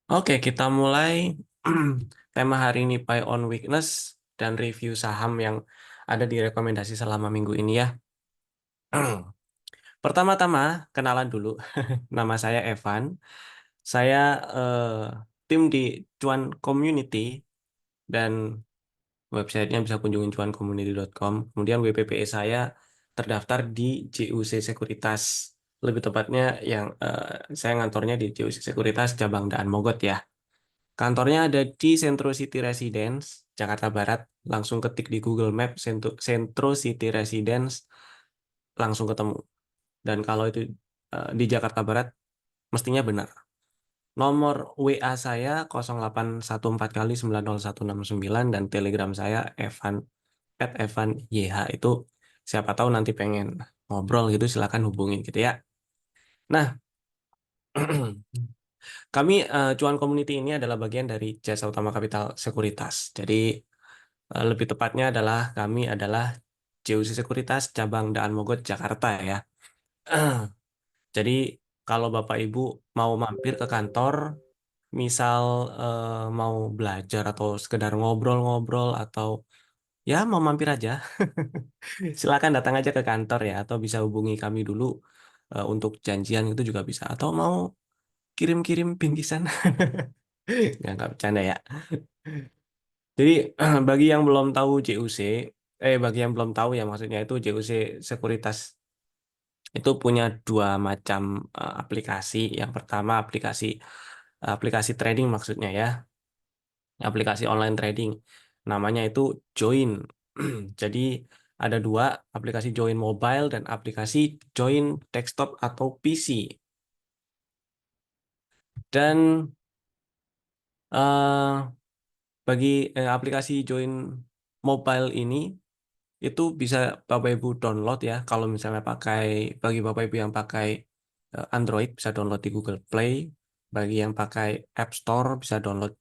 Oke, kita mulai tema hari ini Buy on Weakness dan review saham yang ada di rekomendasi selama minggu ini ya. Pertama-tama, kenalan dulu. Nama saya Evan. Saya tim di Cuan Community dan websitenya bisa kunjungin cuancommunity.com. Kemudian WPPE saya terdaftar di JUC Sekuritas. Lebih tepatnya yang saya ngantornya di JUC Sekuritas Cabang Daan Mogot ya. Kantornya ada di Centro City Residence, Jakarta Barat. Langsung ketik di Google Map Centro City Residence, langsung ketemu. Dan kalau itu di Jakarta Barat, mestinya benar. Nomor WA saya 0814 kali 901669 dan Telegram saya Evan YH itu siapa tahu nanti pengen ngobrol gitu silakan hubungin gitu ya. Nah, kami Cuan Community ini adalah bagian dari Jasa Utama Kapital Sekuritas. Jadi lebih tepatnya adalah kami adalah JUC Sekuritas Cabang Daan Mogot Jakarta ya. Jadi kalau Bapak Ibu mau mampir ke kantor, misal mau belajar atau sekedar ngobrol-ngobrol atau ya mau mampir aja, silakan datang aja ke kantor ya atau bisa hubungi kami dulu untuk janjian itu juga bisa atau mau kirim-kirim bingkisan. Nggak bercanda ya. Jadi bagi yang belum tahu JUC, bagi yang belum tahu ya maksudnya itu JUC Sekuritas itu punya dua macam aplikasi. Yang pertama aplikasi trading maksudnya ya, aplikasi online trading. Namanya itu Join. Jadi ada dua aplikasi Join Mobile dan aplikasi Join Desktop atau PC. Dan eh, bagi aplikasi Join Mobile ini itu bisa Bapak Ibu download ya. Kalau misalnya bagi Bapak Ibu yang pakai Android bisa download di Google Play. Bagi yang pakai App Store bisa download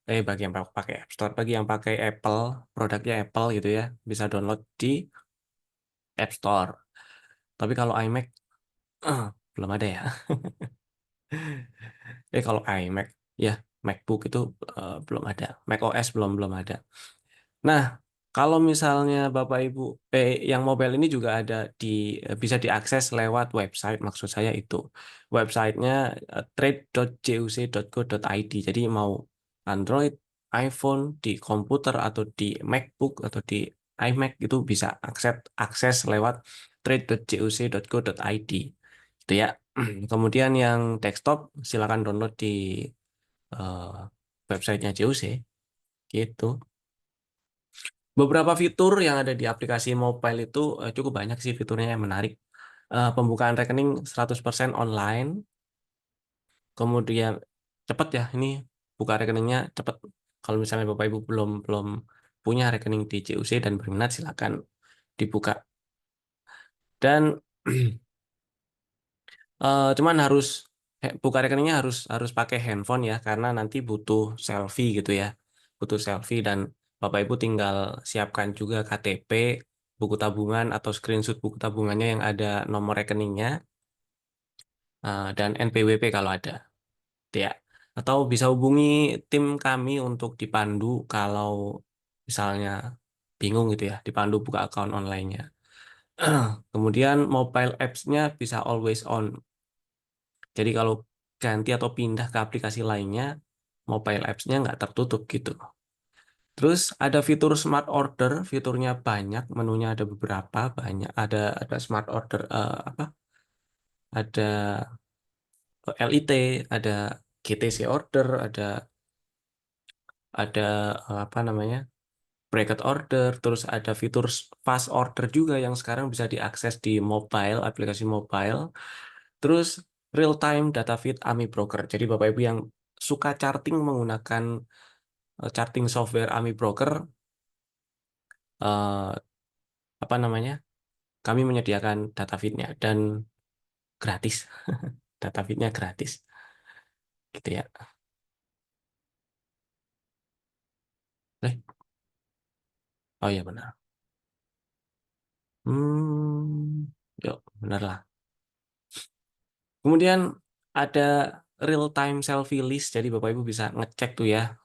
bagi yang pakai App Store, bagi yang pakai Apple, produknya Apple gitu ya, bisa download di App Store. Tapi kalau iMac belum ada ya. Kalau iMac ya MacBook itu belum ada. Mac OS belum belum ada. Nah, kalau misalnya Bapak Ibu yang mobile ini juga ada bisa diakses lewat website maksud saya itu. Websitenya trade.juc.co.id. Jadi mau Android, iPhone, di komputer atau di MacBook atau di iMac itu bisa akses lewat trade.juc.co.id. Itu ya. Kemudian yang desktop silakan download di eh, websitenya JUC gitu. Beberapa fitur yang ada di aplikasi mobile itu cukup banyak sih fiturnya yang menarik. Pembukaan rekening 100% online, kemudian cepat ya, ini buka rekeningnya cepat. Kalau misalnya Bapak Ibu belum belum punya rekening di CUC dan berminat, silakan dibuka. Dan cuman buka rekeningnya harus harus pakai handphone ya, karena nanti butuh selfie gitu ya, butuh selfie dan Bapak Ibu tinggal siapkan juga KTP, buku tabungan atau screenshot buku tabungannya yang ada nomor rekeningnya dan NPWP kalau ada, gitu ya. Atau bisa hubungi tim kami untuk dipandu kalau misalnya bingung gitu ya, dipandu buka akun online-nya. Kemudian mobile apps-nya bisa always on. Jadi kalau ganti atau pindah ke aplikasi lainnya, mobile apps-nya nggak tertutup gitu. Terus ada fitur smart order, fiturnya banyak, menunya ada beberapa, banyak. Ada smart order apa? Ada LIT, ada GTC order, ada apa namanya? Bracket order, terus ada fitur fast order juga yang sekarang bisa diakses di mobile, aplikasi mobile. Terus real time data feed AMI Broker. Jadi Bapak Ibu yang suka charting menggunakan charting software AMI Broker, eh, apa namanya? Kami menyediakan data feednya dan gratis. Data feednya gratis, gitu ya. Eh, oh iya benar. Yuk, benar lah. Kemudian ada real time selfie list, jadi Bapak Ibu bisa ngecek tuh ya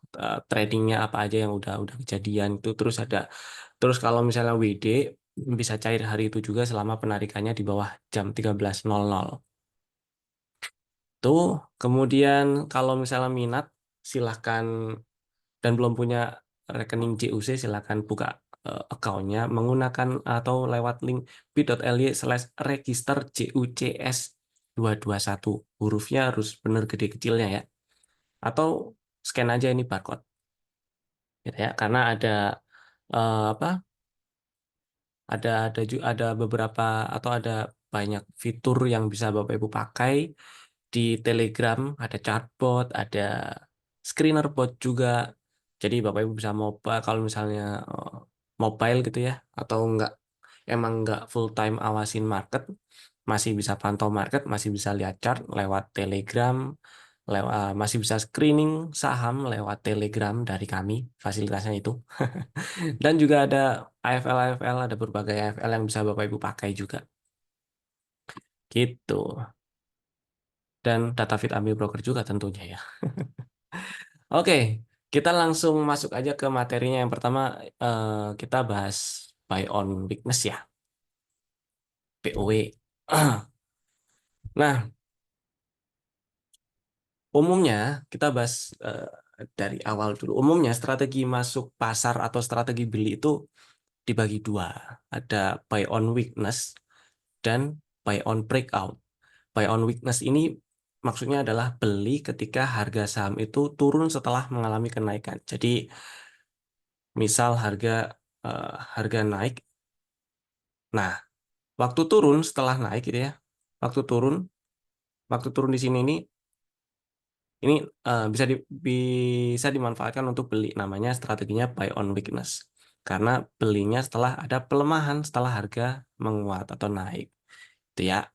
tradingnya apa aja yang udah kejadian itu. Terus kalau misalnya WD bisa cair hari itu juga selama penarikannya di bawah jam 13.00. Tuh, kemudian kalau misalnya minat silahkan dan belum punya rekening CUC silahkan buka accountnya menggunakan atau lewat link bit.ly/register CUCS 221. Hurufnya harus benar gede kecilnya ya. Atau scan aja ini barcode gitu ya. Karena ada apa? Ada beberapa atau ada banyak fitur yang bisa Bapak Ibu pakai di Telegram, ada chatbot, ada screener bot juga. Jadi Bapak Ibu bisa mobile kalau misalnya mobile gitu ya, atau emang nggak full time awasin market, masih bisa pantau market, masih bisa lihat chart lewat Telegram, masih bisa screening saham lewat Telegram dari kami, fasilitasnya itu. Dan juga ada AFL, ada berbagai AFL yang bisa Bapak Ibu pakai juga. Gitu. Dan data fit ambil broker juga tentunya ya. Oke, kita langsung masuk aja ke materinya. Yang pertama kita bahas buy on weakness ya, POW. Nah, umumnya kita bahas dari awal dulu. Umumnya strategi masuk pasar atau strategi beli itu dibagi dua. Ada buy on weakness dan buy on breakout. Buy on weakness ini maksudnya adalah beli ketika harga saham itu turun setelah mengalami kenaikan. Jadi misal harga naik. Nah, waktu turun setelah naik gitu ya. Waktu turun, waktu turun di sini ini bisa dimanfaatkan untuk beli. Namanya strateginya buy on weakness. Karena belinya setelah ada pelemahan setelah harga menguat atau naik. Itu ya.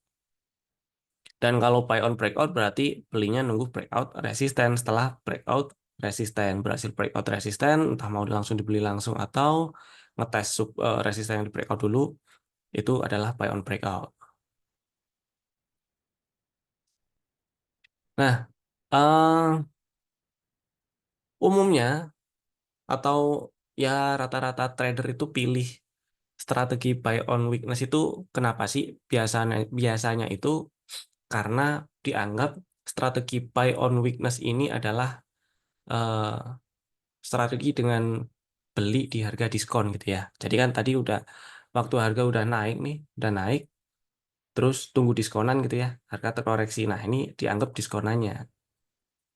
Dan kalau buy on breakout berarti belinya nunggu breakout resisten. Setelah breakout resisten, berhasil breakout resisten, entah mau langsung dibeli langsung atau ngetes resisten yang di breakout dulu, itu adalah buy on breakout. Nah, eh, umumnya atau ya rata-rata trader itu pilih strategi buy on weakness itu kenapa sih? Biasanya biasanya itu karena dianggap strategi buy on weakness ini adalah eh, strategi dengan beli di harga diskon gitu ya. Jadi kan tadi waktu harga udah naik nih, udah naik, terus tunggu diskonan gitu ya, harga terkoreksi. Nah, ini dianggap diskonannya.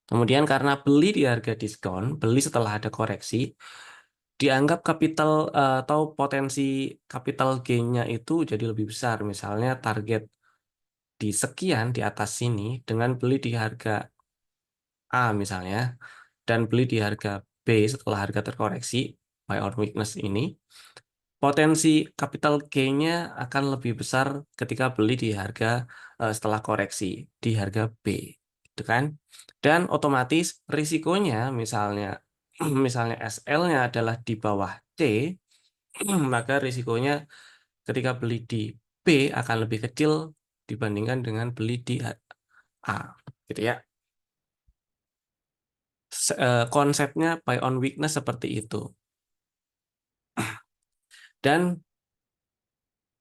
Kemudian karena beli di harga diskon, beli setelah ada koreksi, dianggap kapital atau potensi capital gain-nya itu jadi lebih besar. Misalnya target di sekian di atas sini dengan beli di harga A misalnya, dan beli di harga B setelah harga terkoreksi, buy on weakness ini, potensi capital gain-nya akan lebih besar ketika beli di harga setelah koreksi di harga B, gitu kan? Dan otomatis risikonya misalnya misalnya SL-nya adalah di bawah C, maka risikonya ketika beli di B akan lebih kecil dibandingkan dengan beli di A, gitu ya. Konsepnya buy on weakness seperti itu. Dan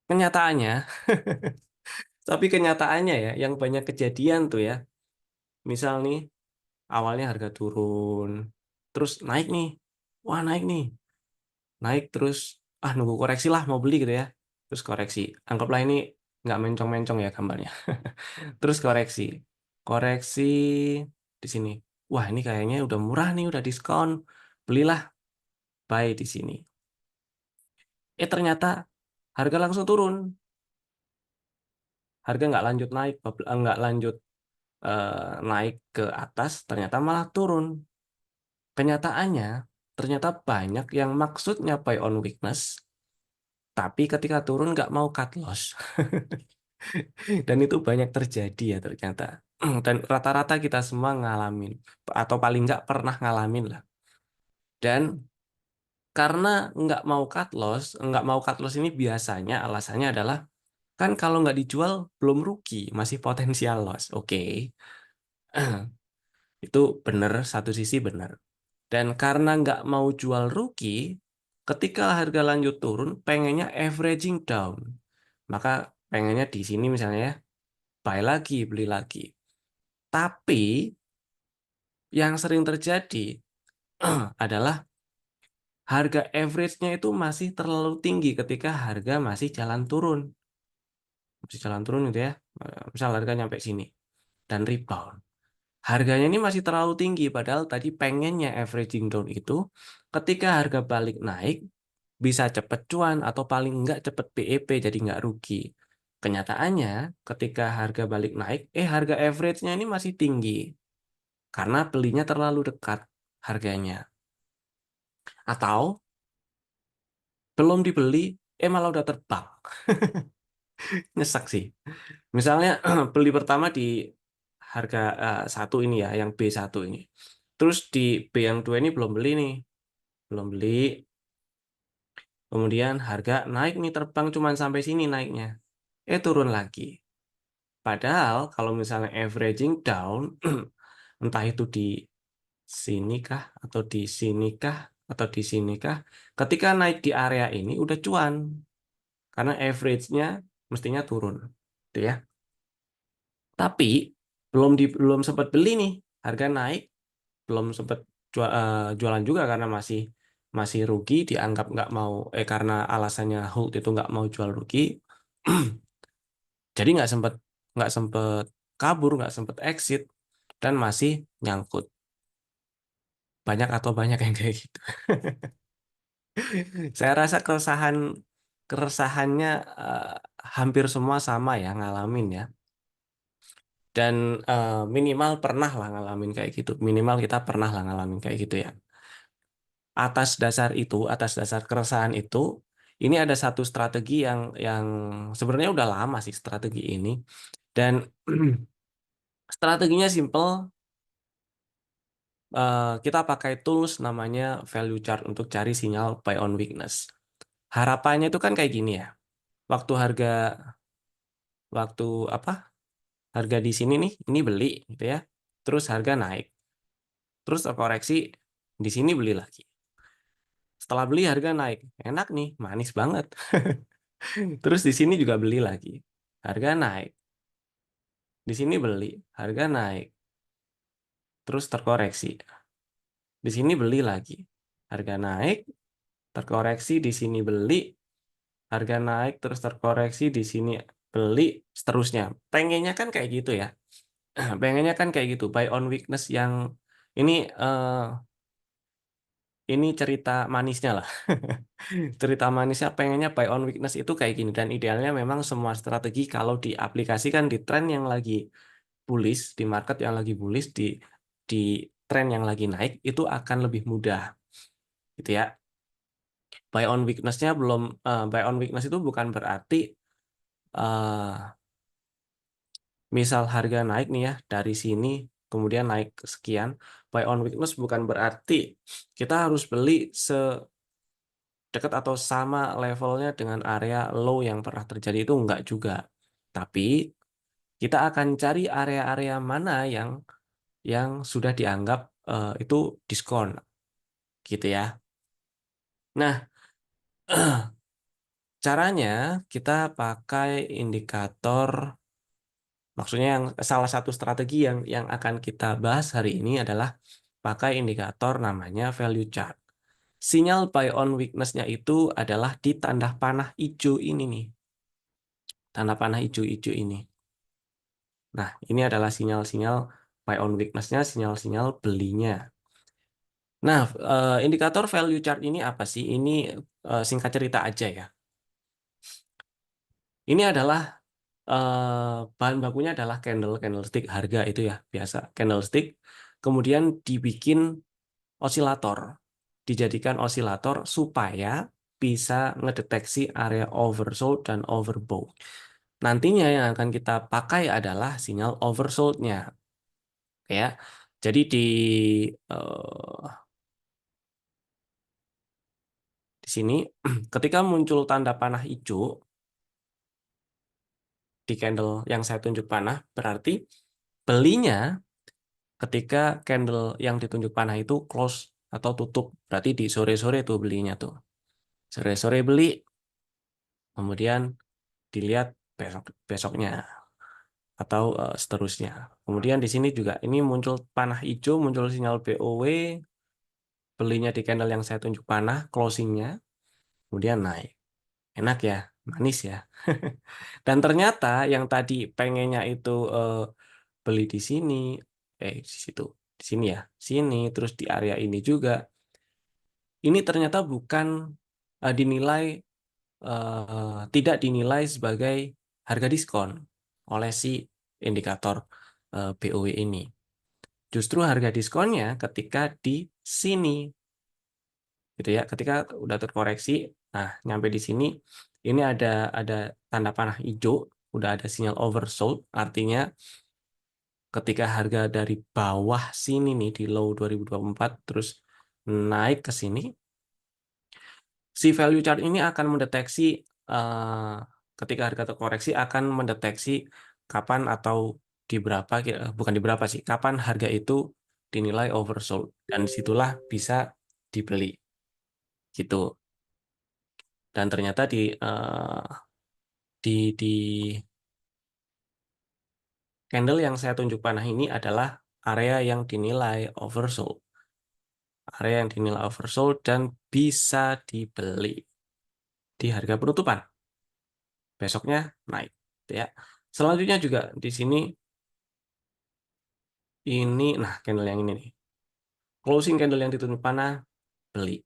kenyataannya, tapi kenyataannya ya, yang banyak kejadian tuh ya, misal nih, awalnya harga turun, terus naik nih, wah naik nih, naik terus, nunggu koreksi lah mau beli gitu ya, terus koreksi, anggaplah ini nggak mencong-mencong ya gambarnya, terus koreksi, koreksi di sini, wah ini kayaknya udah murah nih, udah diskon, belilah, buy di sini. Ternyata harga langsung turun, harga nggak lanjut naik, nggak lanjut naik ke atas, ternyata malah turun. Kenyataannya, ternyata banyak yang maksudnya buy on weakness, tapi ketika turun nggak mau cut loss. Dan itu banyak terjadi ya ternyata. Dan rata-rata kita semua ngalamin, atau paling nggak pernah ngalamin lah. Dan karena nggak mau cut loss ini biasanya alasannya adalah, kan kalau nggak dijual belum rugi, masih potensial loss. Oke. Itu benar, satu sisi benar. Dan karena nggak mau jual rugi, ketika harga lanjut turun, pengennya averaging down. Maka pengennya di sini misalnya ya, buy lagi, beli lagi. Tapi yang sering terjadi adalah harga average-nya itu masih terlalu tinggi ketika harga masih jalan turun. Masih jalan turun gitu ya. Misal harga nyampe sini dan rebound. Harganya ini masih terlalu tinggi, padahal tadi pengennya averaging down itu ketika harga balik naik bisa cepet cuan atau paling enggak cepet BEP jadi nggak rugi. Kenyataannya ketika harga balik naik, harga average-nya ini masih tinggi karena belinya terlalu dekat harganya. Atau belum dibeli, malah udah terbang. Nyesek sih. Misalnya beli pertama di harga satu ini ya, yang B1 ini. Terus di B yang dua ini belum beli nih, belum beli. Kemudian harga naik nih terbang cuman sampai sini naiknya. Turun lagi. Padahal kalau misalnya averaging down, entah itu di sini kah, atau di sini kah, atau di sini kah, ketika naik di area ini udah cuan. Karena average-nya mestinya turun. Gitu ya. Tapi belum sempat beli nih, harga naik, belum sempat jualan juga karena masih masih rugi, dianggap nggak mau, karena alasannya hold itu nggak mau jual rugi, jadi nggak sempet kabur, nggak sempet exit, dan masih nyangkut. Banyak atau banyak yang kayak gitu. Saya rasa keresahannya eh, hampir semua sama ya ngalamin ya. Dan minimal pernah lah ngalamin kayak gitu. Minimal kita pernah lah ngalamin kayak gitu ya. Atas dasar keresahan itu, ini ada satu strategi yang sebenarnya udah lama sih strategi ini. Dan strateginya simple. Kita pakai tools namanya value chart untuk cari sinyal buy on weakness. Harapannya itu kan kayak gini ya. Waktu harga waktu apa? Harga di sini nih, ini beli gitu ya. Terus harga naik. Terus terkoreksi di sini beli lagi. Setelah beli harga naik. Enak nih, manis banget. Terus di sini juga beli lagi. Harga naik. Di sini beli, harga naik. Terus terkoreksi. Di sini beli lagi. Harga naik, terkoreksi, di sini beli, harga naik terus terkoreksi, di sini beli, seterusnya. Pengennya kan kayak gitu ya. Pengennya kan kayak gitu. Buy on weakness yang ini eh, ini cerita manisnya lah. Cerita manisnya pengennya buy on weakness itu kayak gini, dan idealnya memang semua strategi kalau diaplikasikan di tren yang lagi bullish, di market yang lagi bullish, di tren yang lagi naik itu akan lebih mudah gitu ya. Buy on weakness itu bukan berarti eh, misal harga naik nih ya dari sini kemudian naik sekian. Buy on weakness bukan berarti kita harus beli sedekat atau sama levelnya dengan area low yang pernah terjadi, itu enggak juga. Tapi kita akan cari area-area mana yang sudah dianggap itu diskon gitu ya. Nah, caranya kita pakai indikator, maksudnya yang salah satu strategi yang akan kita bahas hari ini adalah pakai indikator namanya value chart. Sinyal buy on weakness-nya itu adalah di tanda panah hijau ini nih. Tanda panah hijau-hijau ini. Nah, ini adalah sinyal-sinyal buy on weakness-nya, sinyal-sinyal belinya. Nah, indikator value chart ini apa sih? Ini singkat cerita aja ya. Ini adalah bahan bakunya adalah candlestick harga itu ya biasa candlestick. Kemudian dibikin osilator, dijadikan osilator supaya bisa ngedeteksi area oversold dan overbought. Nantinya yang akan kita pakai adalah sinyal oversold-nya, ya. Jadi eh, di sini ketika muncul tanda panah hijau di candle yang saya tunjuk panah, berarti belinya ketika candle yang ditunjuk panah itu close atau tutup. Berarti di sore-sore tuh belinya tuh. Sore-sore beli, kemudian dilihat besoknya atau seterusnya. Kemudian di sini juga ini muncul panah hijau, muncul sinyal BOW, belinya di candle yang saya tunjuk panah, closingnya, kemudian naik. Enak ya, manis ya. Dan ternyata yang tadi pengennya itu beli di sini, di situ, di sini ya, sini, terus di area ini juga. Ini ternyata bukan dinilai tidak dinilai sebagai harga diskon oleh si indikator BOW ini. Justru harga diskonnya ketika di sini, gitu ya. Ketika udah terkoreksi, nah nyampe di sini, ini ada tanda panah hijau, udah ada sinyal oversold, artinya ketika harga dari bawah sini nih di low 2024 terus naik ke sini, si value chart ini akan mendeteksi ketika harga terkoreksi akan mendeteksi kapan atau di berapa, bukan di berapa sih, kapan harga itu dinilai oversold dan disitulah bisa dibeli gitu. Dan ternyata di candle yang saya tunjuk panah ini adalah area yang dinilai oversold, area yang dinilai oversold dan bisa dibeli di harga penutupan. Besoknya naik, ya. Selanjutnya juga di sini ini, nah candle yang ini nih, closing candle yang ditunjuk panah beli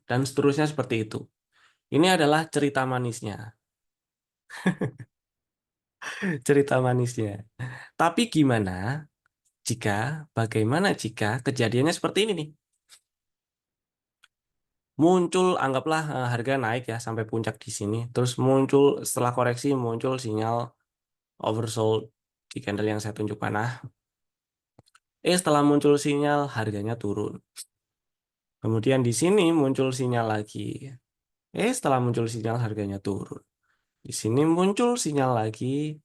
dan seterusnya seperti itu. Ini adalah cerita manisnya, cerita manisnya. Tapi bagaimana jika kejadiannya seperti ini nih? Muncul, anggaplah harga naik ya sampai puncak di sini, terus muncul setelah koreksi muncul sinyal oversold di candle yang saya tunjuk panah. Setelah muncul sinyal harganya turun. Kemudian di sini muncul sinyal lagi. Setelah muncul sinyal harganya turun. Di sini muncul sinyal lagi.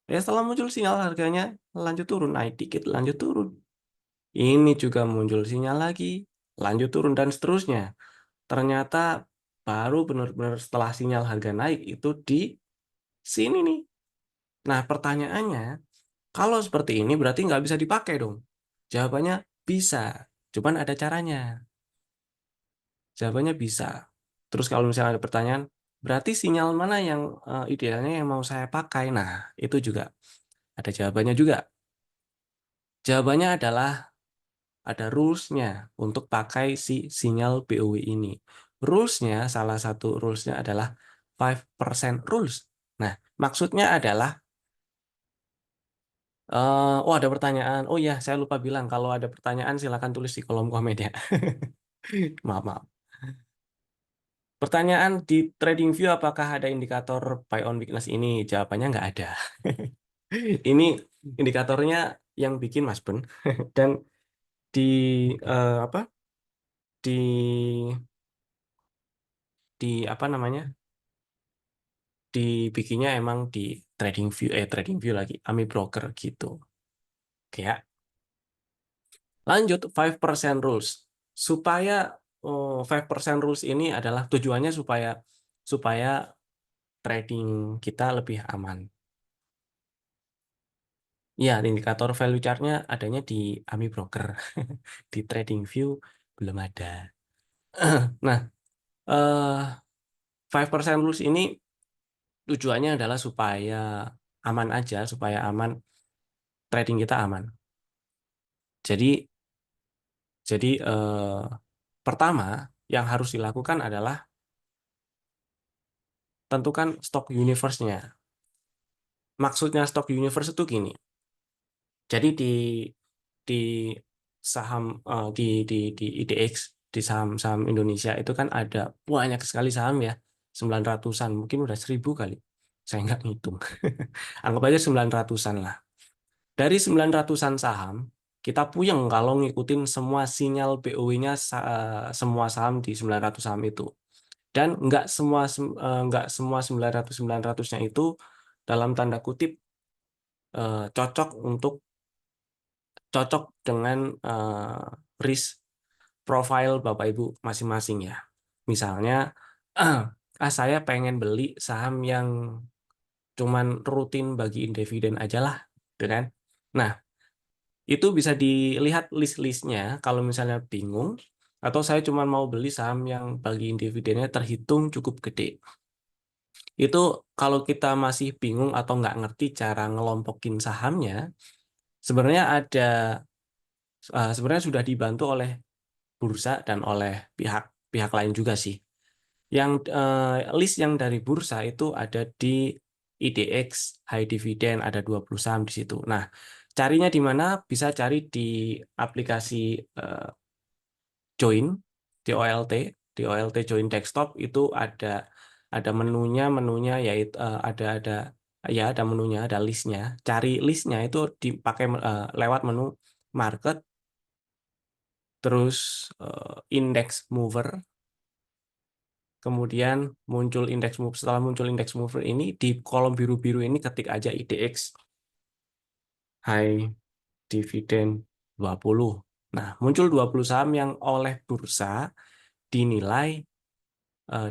Setelah muncul sinyal harganya lanjut turun, naik dikit, lanjut turun. Ini juga muncul sinyal lagi, lanjut turun dan seterusnya. Ternyata baru benar-benar setelah sinyal harga naik itu di sini nih. Nah, pertanyaannya, kalau seperti ini berarti nggak bisa dipakai dong. Jawabannya bisa, cuman ada caranya. Jawabannya bisa. Terus kalau misalnya ada pertanyaan, berarti sinyal mana yang idealnya yang mau saya pakai? Nah, itu juga ada jawabannya juga. Jawabannya adalah ada rules-nya untuk pakai si sinyal BOW ini. Rules-nya, salah satu rules-nya adalah 5% rules. Nah, maksudnya adalah, oh ada pertanyaan. Oh ya, saya lupa bilang, kalau ada pertanyaan silakan tulis di kolom komen ya. Maaf, maaf. Pertanyaan di TradingView apakah ada indikator buy on weakness ini? Jawabannya nggak ada. Ini indikatornya yang bikin Mas Ben. Dan di apa? Di apa namanya? Dibikinnya emang di TradingView lagi, Ami Broker gitu. Oke ya. Lanjut 5% rules. Supaya 5% rules ini adalah tujuannya supaya supaya trading kita lebih aman. Ya, indikator value chart-nya adanya di Ami Broker. Di TradingView belum ada. Nah, 5% rules ini tujuannya adalah supaya aman aja, supaya aman, trading kita aman. Jadi pertama yang harus dilakukan adalah tentukan stock universe-nya. Maksudnya stock universe itu gini. Jadi di saham di IDX, di saham-saham Indonesia itu kan ada banyak sekali saham ya, 900-an, mungkin udah 1000 kali. Saya nggak ngitung. Anggap aja 900-an lah. Dari 900-an saham, kita puyeng kalau ngikutin semua sinyal BOW-nya semua saham di 900 saham itu. Dan nggak semua 900-900-nya itu dalam tanda kutip cocok untuk cocok dengan risk profile Bapak Ibu masing-masing ya. Misalnya, saya pengen beli saham yang cuman rutin bagiin dividen aja lah, gitu kan? Nah, itu bisa dilihat list-listnya kalau misalnya bingung, atau saya cuma mau beli saham yang bagiin dividennya terhitung cukup gede. Itu kalau kita masih bingung atau nggak ngerti cara ngelompokin sahamnya, sebenarnya sebenarnya sudah dibantu oleh bursa dan oleh pihak lain juga sih. Yang list yang dari bursa itu ada di IDX High Dividend, ada 20 saham di situ. Nah, carinya di mana? Bisa cari di aplikasi eh, Join, DOLT, DOLT Join Desktop itu ada menunya yaitu ada menunya, ada listnya. Cari listnya itu dipakai lewat menu market, terus index mover. Kemudian muncul index move. Setelah muncul index mover ini di kolom biru-biru ini ketik aja IDX High Dividend 20. Nah, muncul 20 saham yang oleh bursa dinilai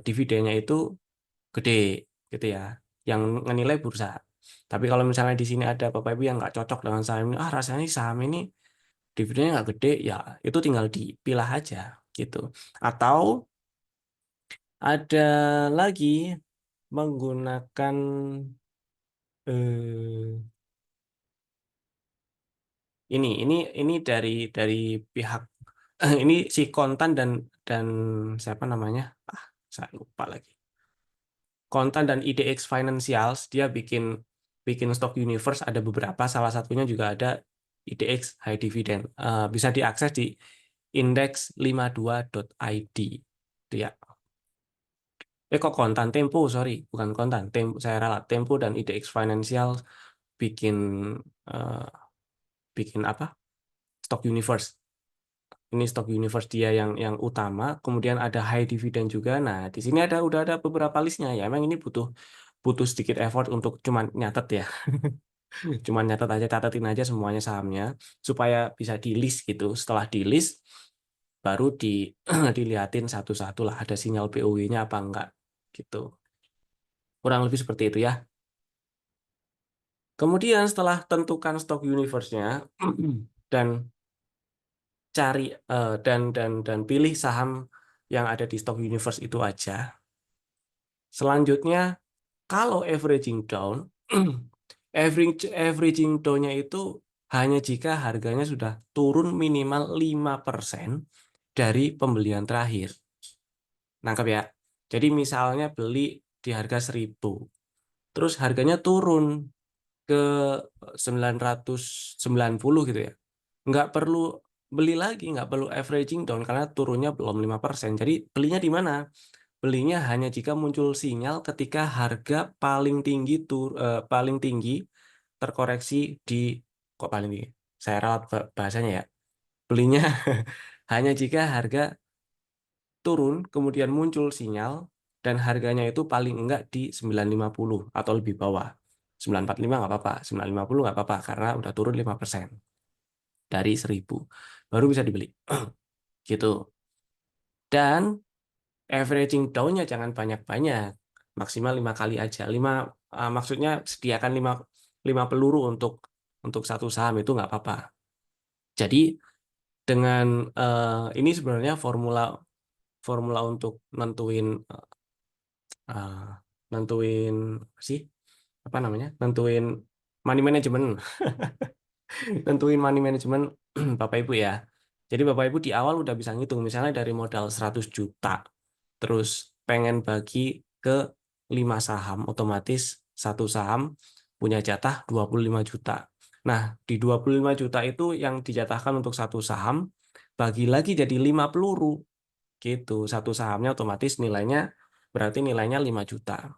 dividennya itu gede gitu ya. Yang menilai bursa. Tapi kalau misalnya di sini ada Bapak Ibu yang nggak cocok dengan saham ini, rasanya saham ini dividennya nggak gede, ya itu tinggal dipilah aja gitu. Atau ada lagi menggunakan eh, ini dari pihak ini si Kontan dan siapa namanya? Ah, saya lupa lagi. Kontan dan IDX Financials dia bikin bikin stock universe ada beberapa, salah satunya juga ada IDX High Dividend. Bisa diakses di index52.id. Itu ya. Kok Kontan Tempo, sorry, bukan Kontan. Tempo, saya ralat. Tempo dan IDX Financial bikin eh, bikin apa? Stock universe. Ini stock universe dia yang utama, kemudian ada high dividend juga. Nah, di sini udah ada beberapa listnya ya. Emang ini butuh butuh sedikit effort untuk cuman nyatet ya. Cuman nyatet aja, catetin aja semuanya sahamnya supaya bisa di list gitu. Setelah di list baru dilihatin satu-satu lah ada sinyal BOW-nya apa enggak gitu. Kurang lebih seperti itu ya. Kemudian setelah tentukan stock universe-nya dan cari dan pilih saham yang ada di stock universe itu aja. Selanjutnya, kalau averaging down, averaging down-nya itu hanya jika harganya sudah turun minimal 5% dari pembelian terakhir. Nangkep ya? Jadi misalnya beli di harga 1.000, terus harganya turun ke 990 gitu ya. Nggak perlu beli lagi, nggak perlu averaging down karena turunnya belum 5%. Jadi belinya di mana? Belinya hanya jika muncul sinyal ketika harga paling tinggi terkoreksi di kok paling tinggi. Saya ralat bahasanya ya. Belinya hanya jika harga turun kemudian muncul sinyal dan harganya itu paling enggak di 950 atau lebih bawah. 945 nggak apa-apa, 950 nggak apa-apa karena udah turun 5% dari 1.000. Baru bisa dibeli. Gitu. Dan averaging down-nya jangan banyak-banyak, maksimal 5 kali aja. Maksudnya sediakan lima peluru untuk satu saham itu nggak apa-apa. Jadi dengan ini sebenarnya formula formula untuk eh, nentuin apa sih apa namanya nentuin money management. Tentuin money management Bapak Ibu ya. Jadi Bapak Ibu di awal udah bisa ngitung misalnya dari modal 100 juta terus pengen bagi ke 5 saham, otomatis satu saham punya jatah 25 juta. Nah, di 25 juta itu yang dijatahkan untuk satu saham bagi lagi jadi 5 peluru gitu. Satu sahamnya otomatis nilainya berarti nilainya 5 juta.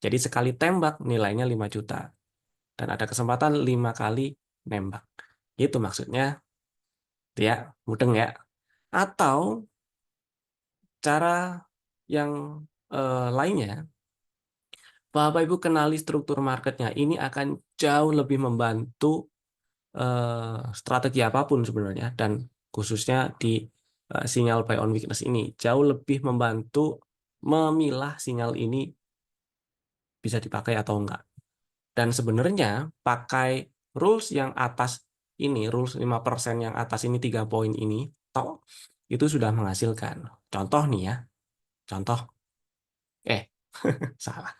Jadi sekali tembak nilainya 5 juta dan ada kesempatan 5 kali nembak. Itu maksudnya ya, mudeng ya. Atau cara yang lainnya, Bapak Ibu kenali struktur marketnya. Ini akan jauh lebih membantu strategi apapun sebenarnya, dan khususnya di sinyal buy on weakness ini jauh lebih membantu memilah sinyal ini bisa dipakai atau enggak. Dan sebenarnya pakai rules yang atas ini, rules 5% yang atas ini, 3 poin ini, toh itu sudah menghasilkan. Contoh nih ya, contoh, eh salah.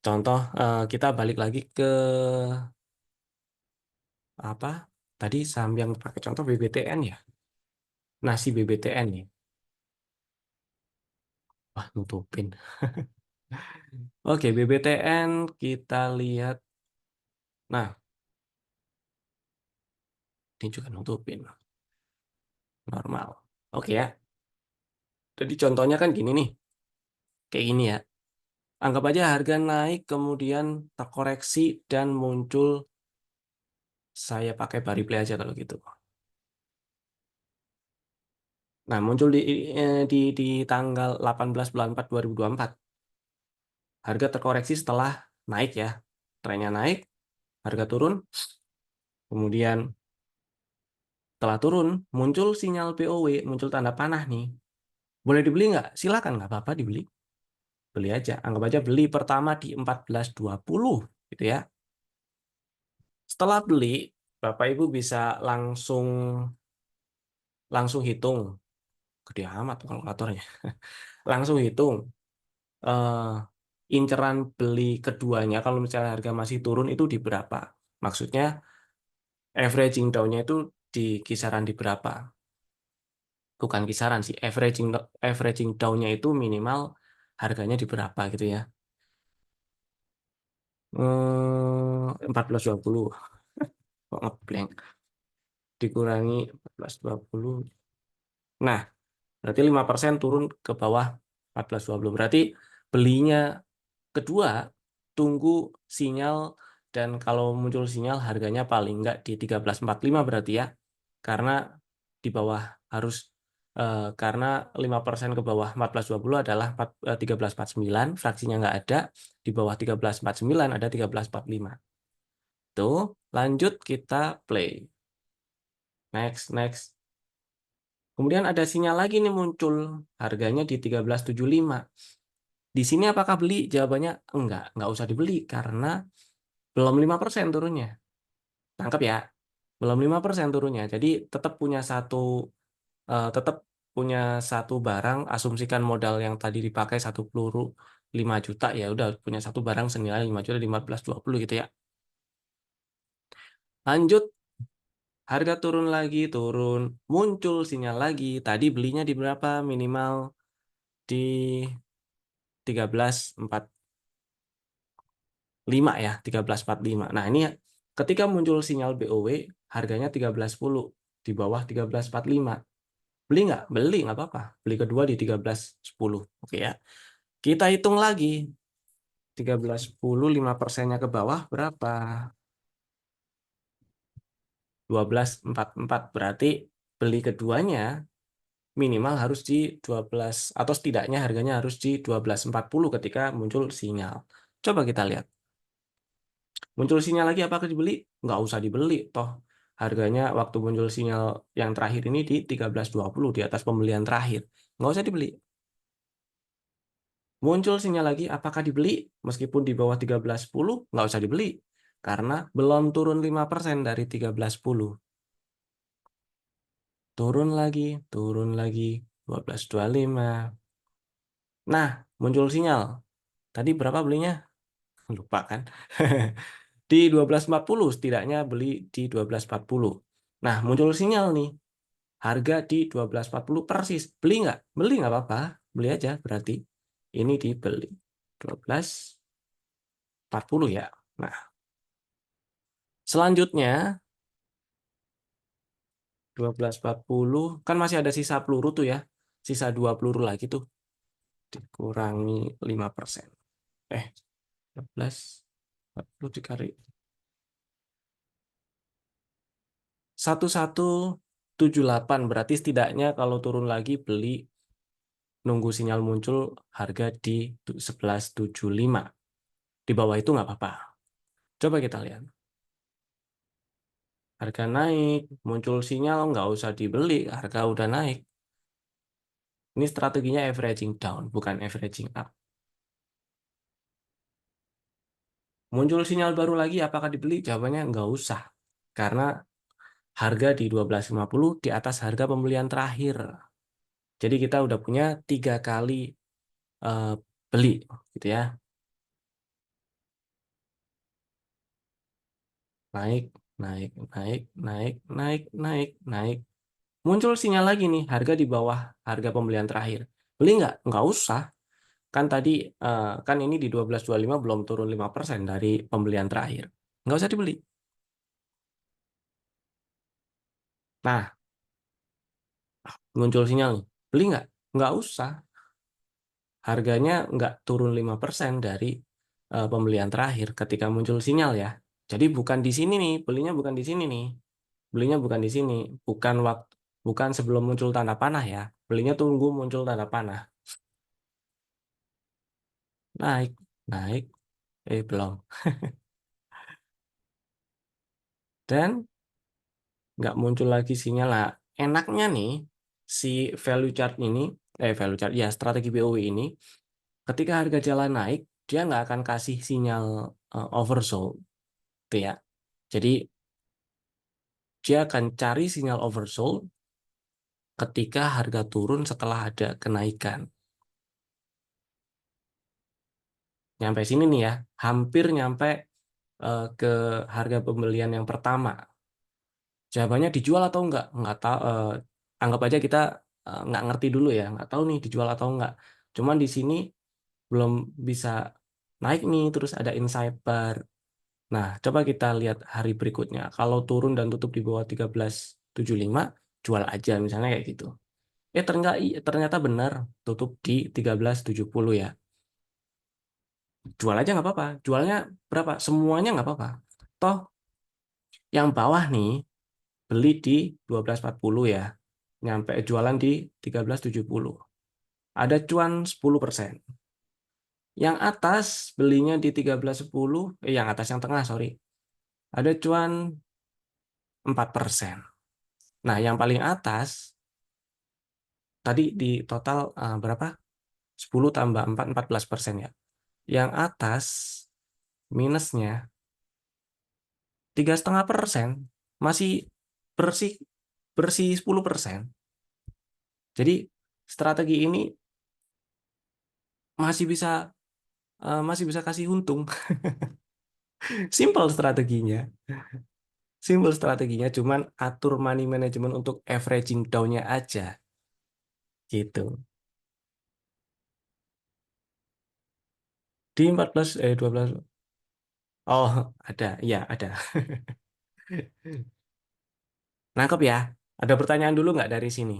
Contoh, kita balik lagi ke apa? Tadi saham yang pakai contoh BBTN ya. Nah, si BBTN nih. Wah, nutupin. Oke, BBTN kita lihat. Nah, ini juga nutupin. Normal. Oke ya. Jadi contohnya kan gini nih. Kayak gini ya. Anggap aja harga naik, kemudian terkoreksi dan muncul, saya pakai bari play aja kalau gitu. Nah, muncul di tanggal 18 bulan 4 2024. Harga terkoreksi setelah naik ya. Trennya naik, harga turun, kemudian setelah turun, muncul sinyal POW, muncul tanda panah nih. Boleh dibeli nggak? Silakan, nggak apa-apa dibeli. Beli aja. Anggap aja beli pertama di 14.20 gitu ya. Setelah beli, Bapak Ibu bisa langsung langsung hitung. Gede amat kalkulatornya. Langsung hitung eh, inceran beli keduanya kalau misalnya harga masih turun itu di berapa. Maksudnya averaging down-nya itu di kisaran di berapa. Bukan kisaran sih, averaging down-nya itu minimal harganya di berapa gitu ya. 14.20 kok ngeblank, dikurangi 14.20. Nah, berarti 5% turun ke bawah 14.20. Berarti belinya kedua, tunggu sinyal, dan kalau muncul sinyal harganya paling enggak di 13.45 berarti ya. Karena di bawah harus karena 5% ke bawah 14.20 adalah 13.49, fraksinya nggak ada, di bawah 13.49 ada 13.45. Tuh, lanjut kita play. Next, next. Kemudian ada sinyal lagi nih muncul, harganya di 13.75. Di sini apakah beli? Jawabannya enggak usah dibeli karena belum 5% turunnya. Tangkap ya, belum 5% turunnya. Jadi tetap punya satu barang, asumsikan modal yang tadi dipakai satu peluru 5 juta, ya udah punya satu barang senilai 5 juta, 15.20 gitu ya. Lanjut, harga turun lagi, turun, muncul sinyal lagi. Tadi belinya di berapa? Minimal di 13.45 ya, 13.45. Nah, ini ketika muncul sinyal BOW, harganya 13.10, di bawah 13.45. Beli nggak? Beli, nggak apa-apa. Beli kedua di 13.10. Oke ya. Kita hitung lagi. 13.10, 5%-nya ke bawah berapa? 12.44. Berarti beli keduanya minimal harus di 12, atau setidaknya harganya harus di 12.40 ketika muncul sinyal. Coba kita lihat. Muncul sinyal lagi apakah dibeli? Nggak usah dibeli. Toh harganya waktu muncul sinyal yang terakhir ini di 13.20, di atas pembelian terakhir. Nggak usah dibeli. Muncul sinyal lagi apakah dibeli? Meskipun di bawah 13.10, nggak usah dibeli. Karena belum turun 5% dari 13.10. Turun lagi 12.25. Nah, muncul sinyal. Tadi berapa belinya? Lupa kan? Di 12.40, setidaknya beli di 12.40. Nah, muncul sinyal nih. Harga di 12.40 persis. Beli nggak? Beli nggak apa-apa. Beli aja berarti. Ini dibeli. 12.40 ya. Nah, selanjutnya 12.40 kan masih ada sisa peluru tuh ya. Sisa 2 peluru lagi tuh. Dikurangi 5%. 12.40 dikali 1178, berarti setidaknya kalau turun lagi beli, nunggu sinyal muncul harga di 11.75. Di bawah itu nggak apa-apa. Coba kita lihat. Harga naik, muncul sinyal nggak usah dibeli, harga udah naik. Ini strateginya averaging down, bukan averaging up. Muncul sinyal baru lagi, apakah dibeli? Jawabannya nggak usah. Karena harga di 12.50 di atas harga pembelian terakhir. Jadi kita udah punya 3 kali eh, beli, gitu ya. Naik, naik, naik, naik, naik, naik, naik. Muncul sinyal lagi nih, harga di bawah harga pembelian terakhir. Beli nggak? Nggak usah. Kan tadi, kan ini di 12.25 belum turun 5% dari pembelian terakhir. Nggak usah dibeli. Nah, muncul sinyal nih. Beli nggak? Nggak usah. Harganya nggak turun 5% dari pembelian terakhir ketika muncul sinyal ya. Jadi bukan di sini nih, belinya bukan di sini nih. Belinya bukan di sini, bukan sebelum muncul tanda panah ya. Belinya tunggu muncul tanda panah. Naik, naik, belum. Dan nggak muncul lagi sinyal lah. Enaknya nih, si value chart ini, value chart, ya strategi BOW ini, ketika harga jalan naik, dia nggak akan kasih sinyal oversold, gitu ya. Jadi dia akan cari sinyal oversold ketika harga turun setelah ada kenaikan. Nyampe sini nih ya, hampir nyampe ke harga pembelian yang pertama. Jawabannya dijual atau enggak? Enggak tahu. Anggap aja kita nggak ngerti dulu ya, nggak tahu nih dijual atau enggak. Cuman di sini belum bisa naik nih, terus ada inside bar. Nah, coba kita lihat hari berikutnya. Kalau turun dan tutup di bawah 13.75, jual aja misalnya kayak gitu. Ternyata benar tutup di 13.70 ya. Jual aja nggak apa-apa. Jualnya berapa? Semuanya nggak apa-apa. Toh yang bawah nih beli di 12.40 ya. Nyampe jualan di 13.70. Ada cuan 10%. Yang atas belinya di 13.10, yang atas yang tengah sorry. Ada cuan 4%. Nah, yang paling atas tadi di total berapa? 10 tambah 4, 14% ya. Yang atas minusnya 3,5%. Masih bersih bersih 10%. Jadi strategi ini masih bisa masih bisa kasih untung. Simple strateginya. Simple strateginya, cuman atur money management untuk averaging down-nya aja. Gitu. Di 14, 12. Oh, ada. Iya, ada. Nangkep ya? Ada pertanyaan dulu nggak dari sini?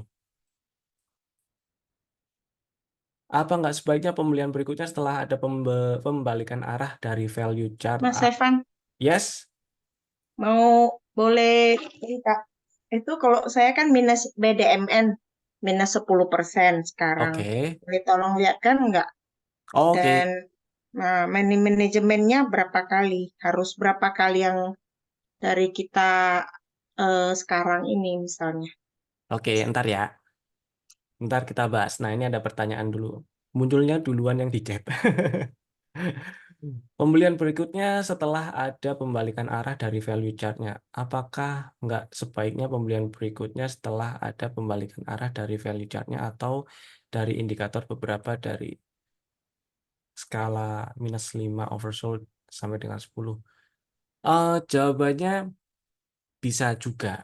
Apa nggak sebaiknya pembelian berikutnya setelah ada pembalikan arah dari value chart? Mas Evan, Yes? mau boleh cerita? Itu kalau saya kan minus BDMN, minus 10% sekarang. Oke. Boleh tolong lihatkan nggak? Dan Oke. nah, manajemennya berapa kali? Harus berapa kali yang dari kita sekarang ini misalnya? Oke, ntar ya. Ntar kita bahas. Nah, ini ada pertanyaan dulu. Munculnya duluan yang di chat. Pembelian berikutnya setelah ada pembalikan arah dari value chart-nya. Apakah nggak sebaiknya pembelian berikutnya setelah ada pembalikan arah dari value chart-nya atau dari indikator beberapa dari skala -5 oversold sampai dengan 10? Jawabannya bisa juga.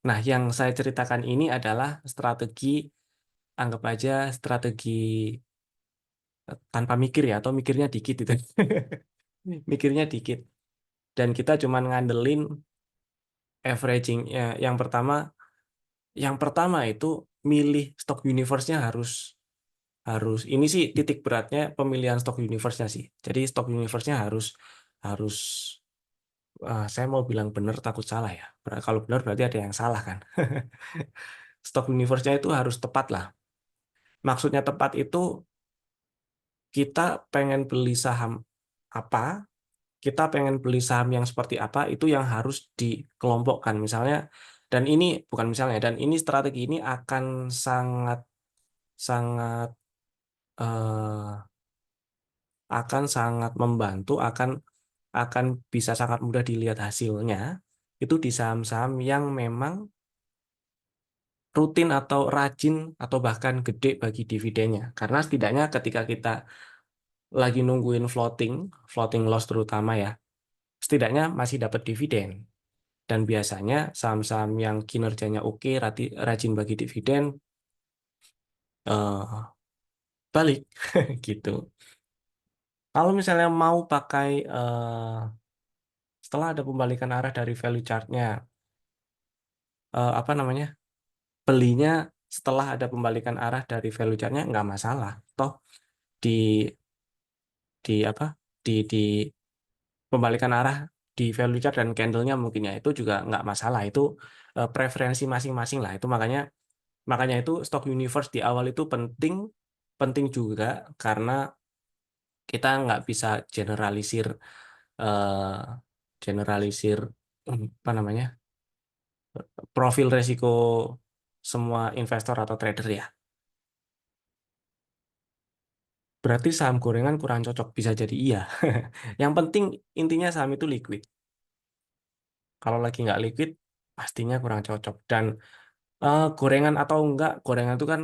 Nah, yang saya ceritakan ini adalah strategi, anggap aja strategi tanpa mikir ya, atau mikirnya dikit itu. Mikirnya dikit. Dan kita cuman ngandelin averaging ya. Yang pertama itu milih stock universe-nya harus harus ini sih titik beratnya pemilihan stock universe-nya sih. Jadi stock universe-nya harus harus saya mau bilang benar takut salah ya. Kalau benar berarti ada yang salah kan. Stock universe-nya itu harus tepat lah. Maksudnya tepat itu kita pengen beli saham apa, kita pengen beli saham yang seperti apa itu yang harus dikelompokkan misalnya, dan ini bukan misalnya, dan ini strategi ini akan sangat sangat eh, akan sangat membantu, akan bisa sangat mudah dilihat hasilnya itu di saham-saham yang memang rutin atau rajin atau bahkan gede bagi dividennya. Karena setidaknya ketika kita lagi nungguin floating, floating loss terutama ya, setidaknya masih dapat dividen. Dan biasanya saham-saham yang kinerjanya oke, rajin bagi dividen, eh, balik gitu. Kalau misalnya mau pakai setelah ada pembalikan arah dari value chart-nya, apa namanya, belinya setelah ada pembalikan arah dari value chart-nya nggak masalah. Toh di apa di pembalikan arah di value chart dan candlenya mungkin ya itu juga nggak masalah. Itu preferensi masing-masing lah. Itu makanya makanya itu stock universe di awal itu penting penting juga karena kita nggak bisa generalisir eh, generalisir apa namanya, profil resiko semua investor atau trader ya. Berarti saham gorengan kurang cocok, bisa jadi iya. Yang penting intinya saham itu liquid. Kalau lagi nggak liquid, pastinya kurang cocok. Dan gorengan atau enggak, gorengan itu kan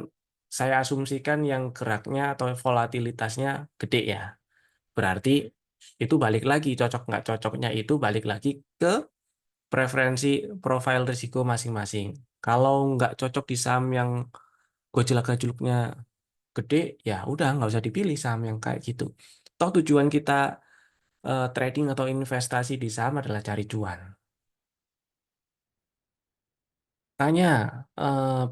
saya asumsikan yang geraknya atau volatilitasnya gede ya. Berarti itu balik lagi, cocok nggak cocoknya itu balik lagi ke preferensi profil risiko masing-masing. Kalau nggak cocok di saham yang gojlak-gajluknya gede, ya udah nggak usah dipilih saham yang kayak gitu. Toh tujuan kita trading atau investasi di saham adalah cari cuan. Tanya,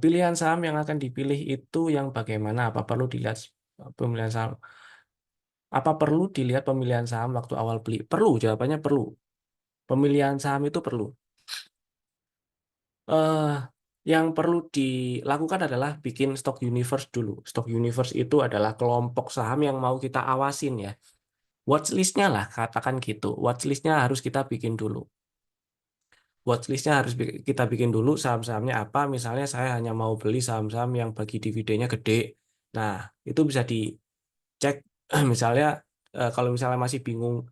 pilihan saham yang akan dipilih itu yang bagaimana? Apa perlu dilihat pemilihan saham? Apa perlu dilihat pemilihan saham waktu awal beli? Perlu, jawabannya perlu. Pemilihan saham itu perlu. eh yang perlu dilakukan adalah bikin stock universe dulu. Stock universe itu adalah kelompok saham yang mau kita awasin ya. Watchlistnya lah, katakan gitu. Watchlistnya harus kita bikin dulu. Watchlistnya harus kita bikin dulu saham-sahamnya apa. Misalnya saya hanya mau beli saham-saham yang bagi dividennya gede. Nah, itu bisa dicek. Misalnya kalau misalnya masih bingung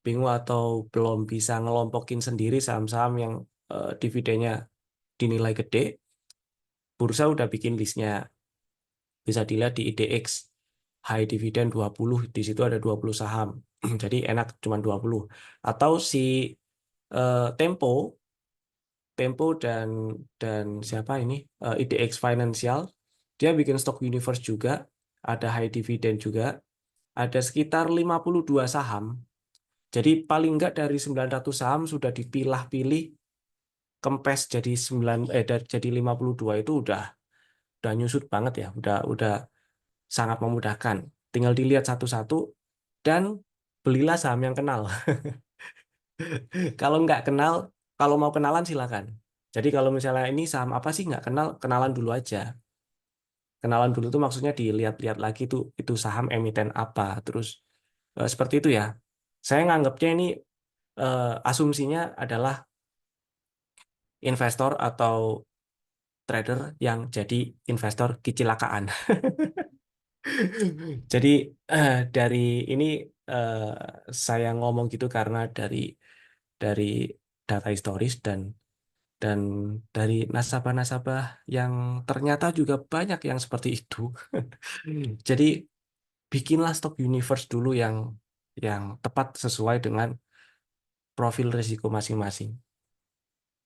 bingung atau belum bisa ngelompokin sendiri saham-saham yang dividennya dinilai gede, bursa udah bikin listnya. Bisa dilihat di IDX High Dividend 20, di situ ada 20 saham. Jadi enak cuma 20. Atau si Tempo, dan siapa ini? IDX Financial, dia bikin stock universe juga, ada high dividend juga, ada sekitar 52 saham. Jadi paling enggak dari 900 saham sudah dipilah-pilih, kempes jadi jadi 52 itu udah nyusut banget ya, udah sangat memudahkan. Tinggal dilihat satu-satu dan belilah saham yang kenal. Kalau nggak kenal, kalau mau kenalan silakan. Jadi kalau misalnya ini saham apa sih nggak kenal, kenalan dulu aja. Kenalan dulu tuh maksudnya dilihat-lihat lagi tuh itu saham emiten apa. Terus seperti itu ya. Saya nganggapnya ini asumsinya adalah investor atau trader yang jadi investor kecelakaan. Jadi dari ini eh, saya ngomong gitu karena dari data historis dan dari nasabah-nasabah yang ternyata juga banyak yang seperti itu. Jadi bikinlah stock universe dulu yang tepat sesuai dengan profil risiko masing-masing.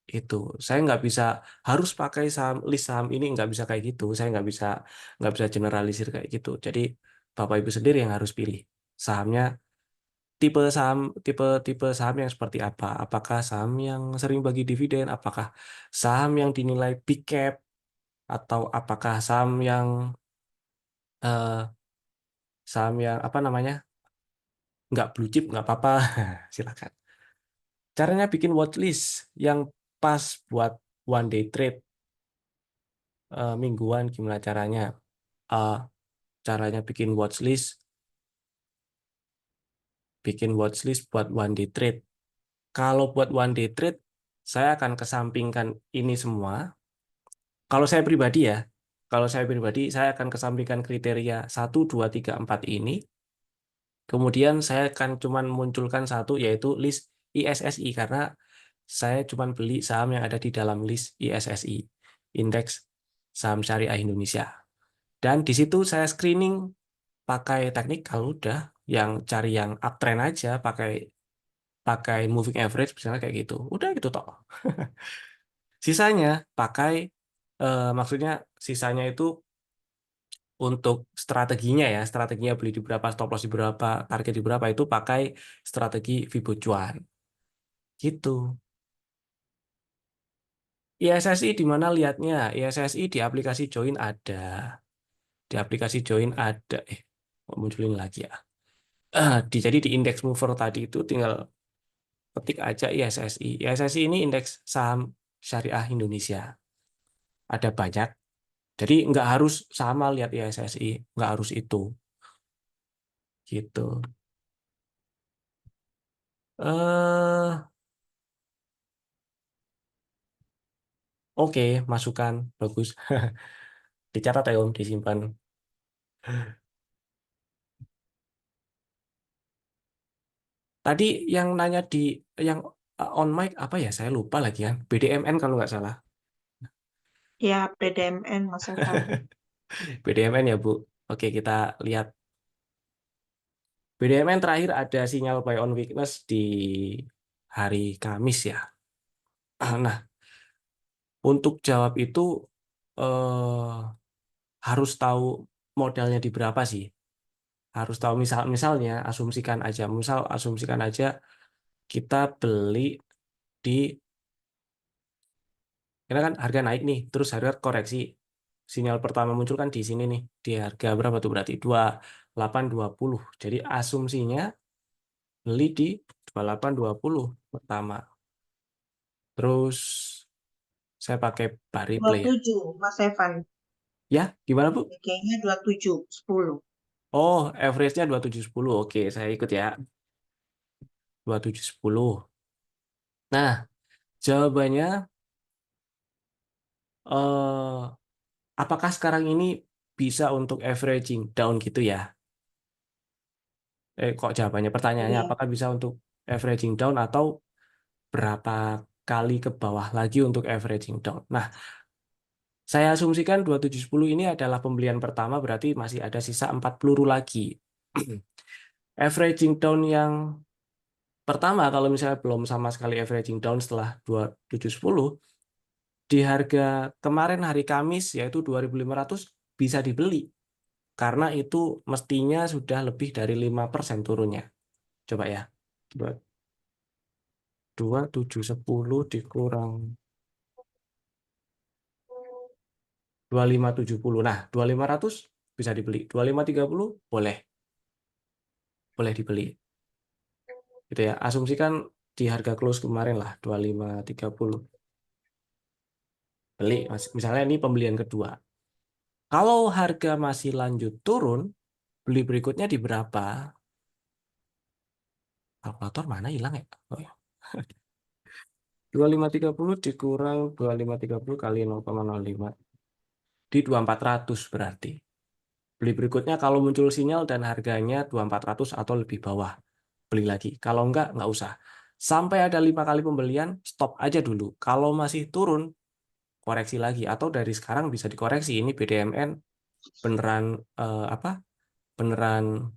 Itu saya nggak bisa harus pakai saham list saham ini, nggak bisa kayak gitu. Saya nggak bisa generalisir kayak gitu. Jadi Bapak Ibu sendiri yang harus pilih sahamnya, tipe saham tipe tipe saham yang seperti apa. Apakah saham yang sering bagi dividen, apakah saham yang dinilai big cap, atau apakah eh, saham yang apa namanya, nggak blue chip, nggak apa-apa. Silakan. Caranya bikin watchlist yang pas buat one day trade, mingguan, gimana caranya? Eh, Caranya bikin watchlist bikin watchlist buat one day trade. Kalau buat one day trade, saya akan kesampingkan ini semua. Kalau saya pribadi ya, kalau saya pribadi, saya akan kesampingkan kriteria 1, 2, 3, 4 ini. Kemudian saya akan cuman munculkan satu, yaitu list ISSI, karena saya cuman beli saham yang ada di dalam list ISSI, Indeks Saham Syariah Indonesia. Dan di situ saya screening pakai teknik, kalau udah yang cari yang uptrend aja, pakai pakai moving average misalnya kayak gitu. Udah gitu toh. Sisanya pakai maksudnya sisanya itu untuk strateginya ya, strateginya beli di berapa, stop loss di berapa, target di berapa itu pakai strategi Fibo Cuan. Gitu. ISSI di mana lihatnya? ISSI di aplikasi Join ada. Di aplikasi Join ada. Kok munculin lagi ya? Jadi di index mover tadi itu tinggal ketik aja ISSI. ISSI ini indeks saham syariah Indonesia. Ada banyak. Jadi nggak harus sama lihat ISSI, nggak harus itu. Gitu. eh oke, masukan bagus. Dicatat ya Om, disimpan. Tadi yang nanya di yang on mic apa ya? Saya lupa lagi kan. BDMN kalau nggak salah. Ya, PDMN Mas Evan. BDMN ya Bu. Oke, kita lihat. BDMN terakhir ada sinyal buy on weakness di hari Kamis ya. Nah, untuk jawab itu harus tahu modalnya di berapa sih. Harus tahu misalnya asumsikan aja kita beli di karena kan harga naik nih, terus harga koreksi. Sinyal pertama muncul kan di sini nih, di harga berapa tuh berarti 2820. Jadi asumsinya beli di 2820 pertama. Terus saya pakai bar replay ya. 27 Mas Evan. Ya, gimana Bu? Kayaknya 27, 10. Oh, average-nya 2710. Oke, saya ikut ya. 2710. Nah, jawabannya eh apakah sekarang ini bisa untuk averaging down gitu ya? Kok jawabannya pertanyaannya Iya. apakah bisa untuk averaging down atau berapa kali ke bawah lagi untuk averaging down? Nah, saya asumsikan 2710 ini adalah pembelian pertama berarti masih ada sisa 4 peluru lagi. Averaging down yang pertama kalau misalnya belum sama sekali averaging down setelah 2710 di harga kemarin hari Kamis yaitu 2500 bisa dibeli karena itu mestinya sudah lebih dari 5% turunnya. Coba ya. 2710 dikurang 2570. Nah, 2500 bisa dibeli. 2530 boleh, boleh dibeli. Gitu ya. Asumsikan di harga close kemarin lah 2530. Beli. Misalnya ini pembelian kedua. Kalau harga masih lanjut turun, beli berikutnya di berapa? Kalkulator mana hilang ya? Oh ya. 2530 dikurang 2530 kali 0,05 di 2400 berarti. Beli berikutnya kalau muncul sinyal dan harganya 2400 atau lebih bawah. Beli lagi. Kalau nggak usah. Sampai ada 5 kali pembelian, stop aja dulu. Kalau masih turun, koreksi lagi. Atau dari sekarang bisa dikoreksi. Ini BDMN beneran apa? Beneran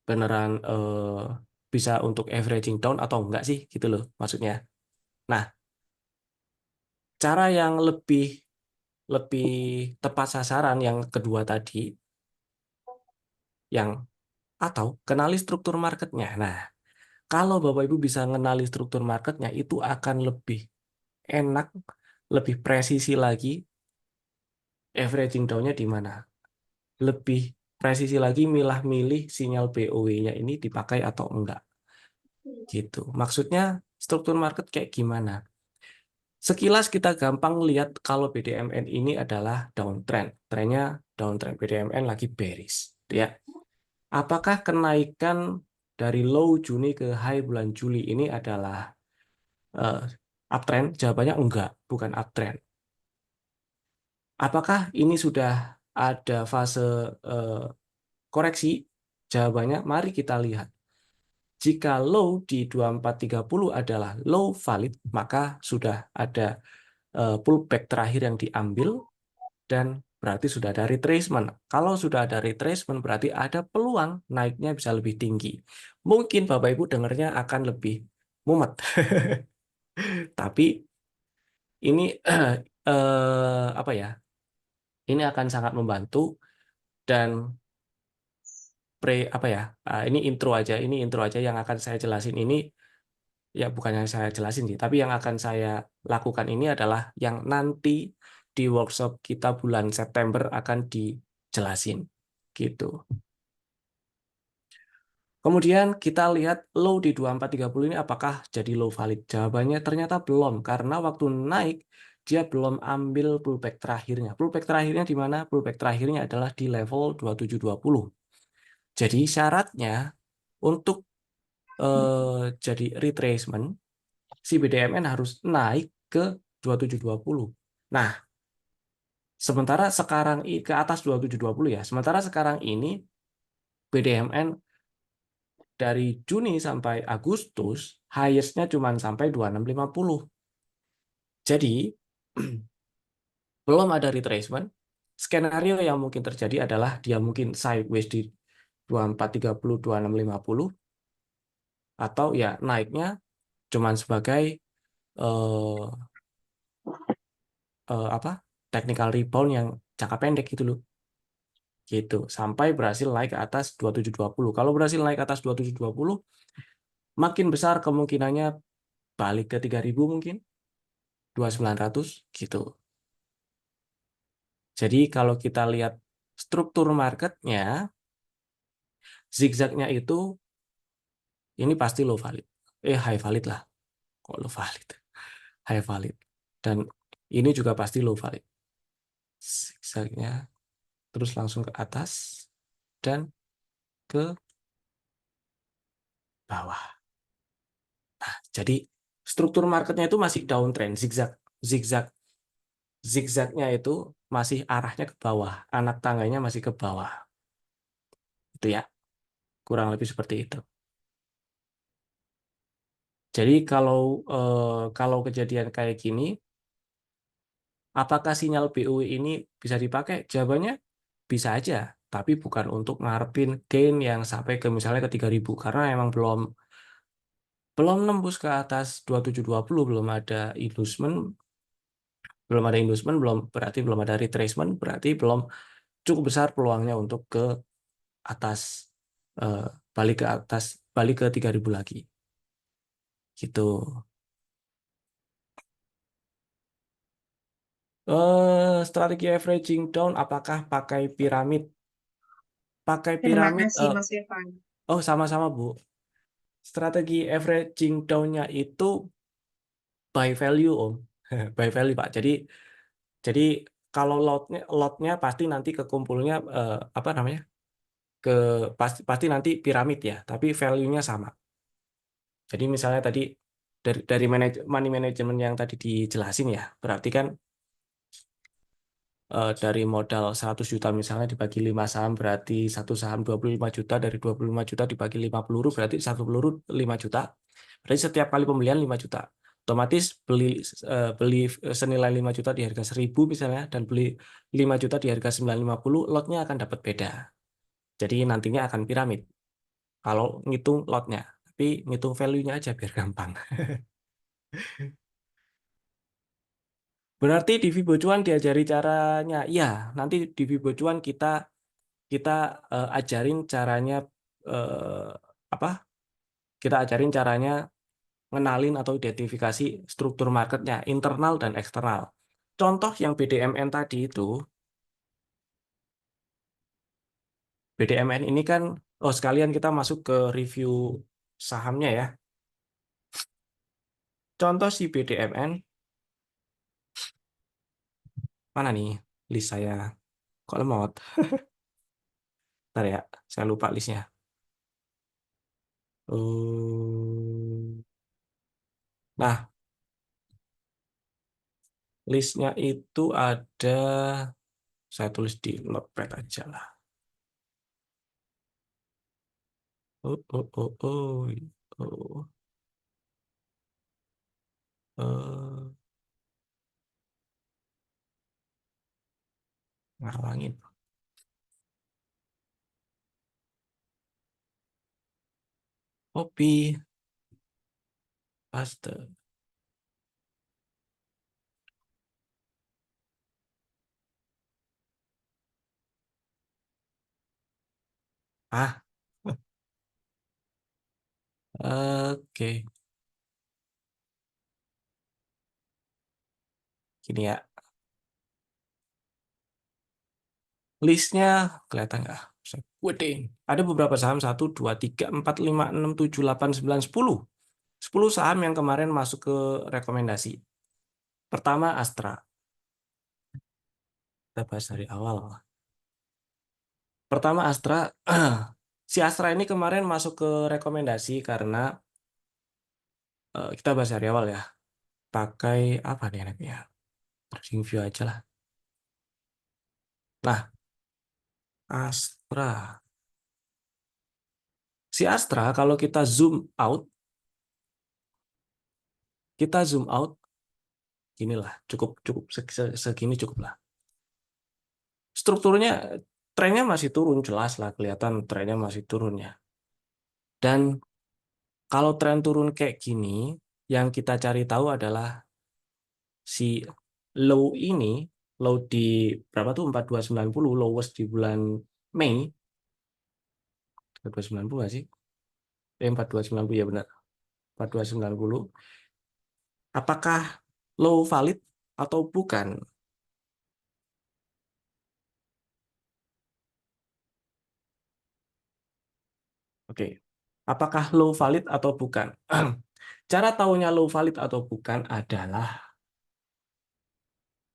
beneran bisa untuk averaging down atau enggak sih? Gitu loh maksudnya. Nah, cara yang lebih lebih tepat sasaran yang kedua tadi, yang atau kenali struktur marketnya. Nah, kalau Bapak Ibu bisa mengenali struktur marketnya, itu akan lebih enak, lebih presisi lagi averaging down-nya di mana. Lebih presisi lagi milah-milih sinyal BOW-nya ini dipakai atau enggak. Gitu. Maksudnya struktur market kayak gimana? Sekilas kita gampang lihat kalau BDMN ini adalah downtrend. Trennya downtrend. BDMN lagi bearish. Ya. Apakah kenaikan dari low Juni ke high bulan Juli ini adalah eh, uptrend? Jawabannya enggak, bukan uptrend. Apakah ini sudah ada fase eh, koreksi? Jawabannya mari kita lihat. Jika low di 2430 adalah low valid, maka sudah ada pullback terakhir yang diambil dan berarti sudah ada retracement. Kalau sudah ada retracement berarti ada peluang naiknya bisa lebih tinggi. Mungkin Bapak Ibu dengarnya akan lebih mumet. Tapi ini apa ya? Ini akan sangat membantu dan apa ya? Ini intro aja. Ini intro aja yang akan saya jelasin ini ya bukan yang saya jelasin sih, tapi yang akan saya lakukan ini adalah yang nanti di workshop kita bulan September akan dijelasin gitu. Kemudian kita lihat low di 2430 ini apakah jadi low valid? Jawabannya ternyata belum karena waktu naik dia belum ambil pullback terakhirnya. Pullback terakhirnya di mana? Pullback terakhirnya adalah di level 2720. Jadi syaratnya untuk jadi retracement si BDMN harus naik ke 2720. Nah, sementara sekarang ke atas 2720 ya. Sementara sekarang ini BDMN dari Juni sampai Agustus highest-nya cuma sampai 2650. Jadi belum ada retracement. Skenario yang mungkin terjadi adalah dia mungkin sideways di 2430 2650 atau ya naiknya cuma sebagai eh, apa? Technical rebound yang jangka pendek gitu loh. Gitu sampai berhasil naik ke atas 2720. Kalau berhasil naik ke atas 2720 makin besar kemungkinannya balik ke 3000 mungkin 2900 gitu. Jadi kalau kita lihat struktur marketnya, zigzagnya itu ini pasti low valid. High valid lah. Kok low valid? High valid. Dan ini juga pasti low valid. Zigzagnya terus langsung ke atas dan ke bawah. Jadi struktur marketnya itu masih downtrend, zigzag, zigzag, zigzagnya itu masih arahnya ke bawah, anak tangganya masih ke bawah. Itu ya, kurang lebih seperti itu. Jadi kalau kejadian kayak gini, apakah sinyal BOW ini bisa dipakai? Jawabannya bisa aja, tapi bukan untuk ngarepin gain yang sampai ke misalnya ke 3000 karena emang belum belum nembus ke atas 2720, belum ada inducement, belum berarti belum ada retracement, berarti belum cukup besar peluangnya untuk ke atas eh, balik ke atas balik ke 3000 lagi. Gitu. Strategi averaging down apakah pakai piramid? Pakai Terima piramid kasih, Mas Evan. oh sama-sama Bu. Strategi averaging down-nya itu by value Om. By value Pak. Jadi kalau lotnya pasti nanti kekumpulnya apa namanya? Ke pasti nanti piramid ya, tapi value-nya sama. Jadi misalnya tadi dari money management yang tadi dijelasin ya, berarti kan dari modal 100 juta misalnya dibagi 5 saham berarti satu saham 25 juta, dari 25 juta dibagi 5 peluru berarti satu peluru 5 juta. Berarti setiap kali pembelian 5 juta. Otomatis beli senilai 5 juta di harga 1000 misalnya dan beli 5 juta di harga 950, lotnya akan dapat beda. Jadi nantinya akan piramid kalau ngitung lotnya. Tapi ngitung value-nya aja biar gampang. Berarti di Vibo Cuan diajari caranya. Iya, nanti di Vibo Cuan kita kita ajarin caranya eh, apa? Kita ajarin caranya ngenalin atau identifikasi struktur marketnya, internal dan eksternal. Contoh yang BDMN tadi itu, BDMN ini kan, oh sekalian kita masuk ke review sahamnya ya. Contoh si BDMN, mana nih list saya? Kok lemot? Bentar ya, saya lupa listnya. Nah, listnya itu ada, saya tulis di notepad aja lah. Oh, oh, oh, oh, oh, eh, ngalangin. Copy, paste. Ah, oke. Gini ya, listnya kelihatan nggak? Wedding. Ada beberapa saham, 1, 2, 3, 4, 5, 6, 7, 8, 9, 10. 10 saham yang kemarin masuk ke rekomendasi. Pertama, Astra. Kita bahas dari awal. Pertama, Astra. Si Astra ini kemarin masuk ke rekomendasi karena kita bahas dari awal ya. Pakai apa nih enaknya? Trading view aja lah. Nah, Astra. Si Astra kalau kita zoom out, inilah cukup cukup segini cukup lah. Strukturnya, trennya masih turun, jelas lah kelihatan trennya masih turun ya. Dan kalau tren turun kayak gini, yang kita cari tahu adalah si low ini, low di berapa tuh, 4290, lowest di bulan Mei, 4290 nggak sih? 4290 ya benar, 4290. Apakah low valid atau bukan? Oke. Apakah low valid atau bukan? Cara tahunya low valid atau bukan adalah,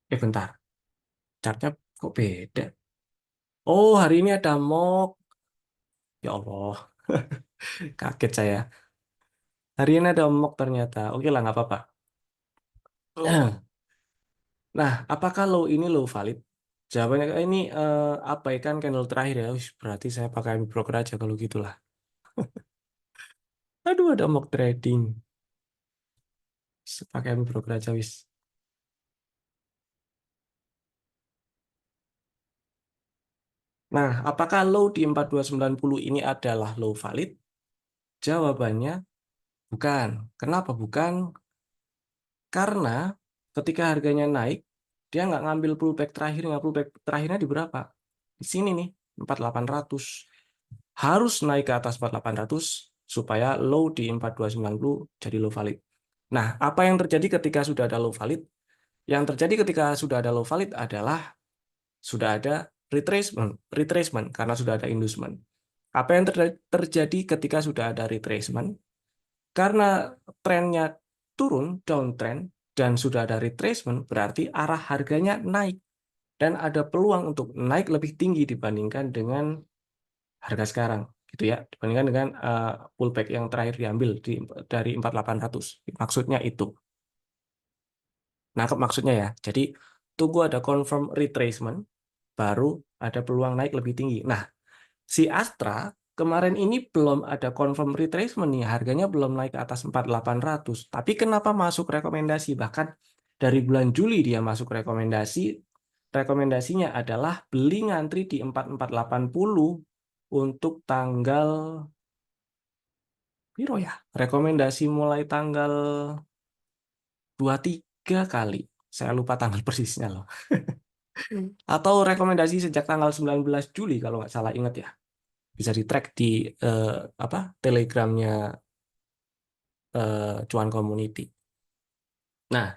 bentar, chartnya kok beda? Oh, hari ini ada mock. Ya Allah, kaget saya. Hari ini ada mock ternyata. Oke lah, nggak apa-apa. Nah, apakah low ini low valid? Jawabannya ini apa ya, kan candle terakhir ya. Wih, berarti saya pakai broker aja kalau gitulah. Aduh, ada mock trading. Pakai broker aja wis. Nah, apakah low di 4290 ini adalah low valid? Jawabannya bukan. Kenapa bukan? Karena ketika harganya naik, dia nggak ngambil pullback terakhir, nggak pullback terakhirnya di berapa? Di sini nih, 4800. Harus naik ke atas 4800 supaya low di 4290 jadi low valid. Nah, apa yang terjadi ketika sudah ada low valid? Yang terjadi ketika sudah ada low valid adalah sudah ada retracement karena sudah ada inducement. Apa yang terjadi ketika sudah ada retracement? Karena trennya turun, downtrend, dan sudah ada retracement, berarti arah harganya naik. Dan ada peluang untuk naik lebih tinggi dibandingkan dengan harga sekarang. Gitu ya, dibandingkan dengan pullback yang terakhir diambil dari 4800. Maksudnya itu. Nangkep maksudnya ya. Jadi, tunggu ada confirm retracement, baru ada peluang naik lebih tinggi. Nah, si Astra kemarin ini belum ada confirm retracement nih, harganya belum naik ke atas 4800. Tapi kenapa masuk rekomendasi? Bahkan dari bulan Juli dia masuk rekomendasi. Rekomendasinya adalah beli ngantri di 4480 untuk tanggal piro ya? Rekomendasi mulai tanggal 23 kali. Saya lupa tanggal persisnya loh. Atau rekomendasi sejak tanggal 19 Juli kalau nggak salah ingat ya. Bisa di-track di eh, apa Telegramnya Cuan Community. Nah,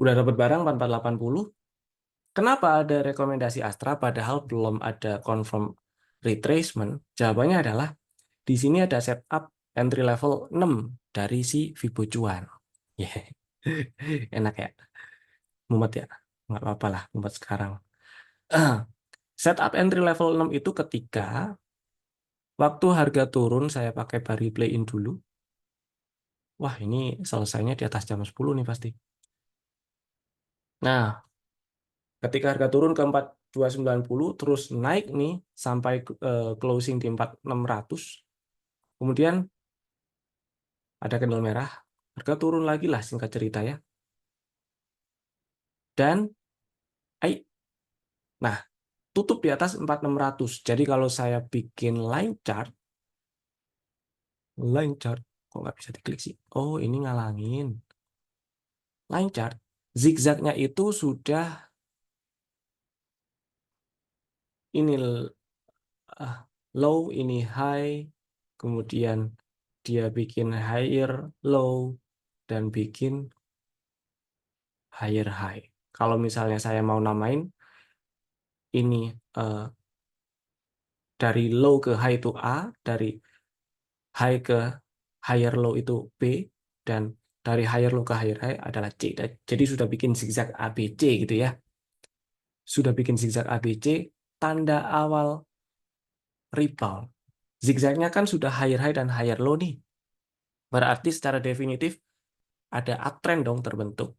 udah dapat barang 4480. Kenapa ada rekomendasi Astra padahal belum ada confirm retracement? Jawabannya adalah di sini ada setup entry level 6 dari si Vibo Cuan. Yeah. Enak ya, mumet ya. Nggak apa-apa lah, mumet sekarang. Setup entry level 6 itu ketika Waktu harga turun, saya pakai Bari Play In dulu. Wah, ini selesainya di atas jam 10 nih pasti. Nah, ketika harga turun ke 4290, terus naik nih sampai closing di 4600. Kemudian ada candle merah, harga turun lagi lah singkat cerita ya. Dan, ai, nah, tutup di atas 4600. Jadi kalau saya bikin line chart, kok nggak bisa diklik sih? Oh, ini ngalangin. Line chart, zigzagnya itu sudah ini ah, low, ini high, kemudian dia bikin higher low, dan bikin higher high. Kalau misalnya saya mau namain ini dari low ke high itu A, dari high ke higher low itu B, dan dari higher low ke higher high adalah C. Jadi sudah bikin zigzag ABC gitu ya. Sudah bikin zigzag ABC, tanda awal rebound. Zigzagnya kan sudah higher high dan higher low nih. Berarti secara definitif ada uptrend dong terbentuk.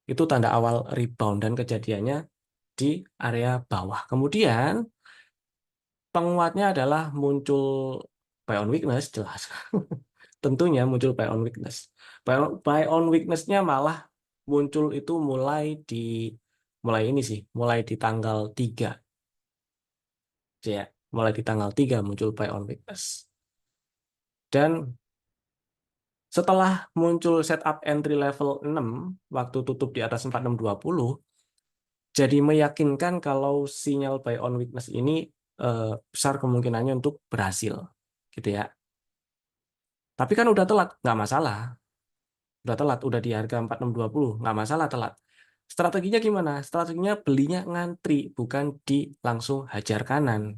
Itu tanda awal rebound dan kejadiannya di area bawah. Kemudian penguatnya adalah muncul buy on weakness, jelas. Tentunya muncul buy on weakness. Buy on weakness-nya malah muncul itu mulai ini sih, mulai di tanggal 3. Ya, mulai di tanggal 3 muncul buy on weakness. Dan setelah muncul setup entry level 6 waktu tutup di atas 4620, jadi meyakinkan kalau sinyal buy on weakness ini besar kemungkinannya untuk berhasil, gitu ya. Tapi kan udah telat, nggak masalah. Udah telat, udah di harga 4620, nggak masalah telat. Strateginya gimana? Strateginya belinya ngantri, bukan di langsung hajar kanan.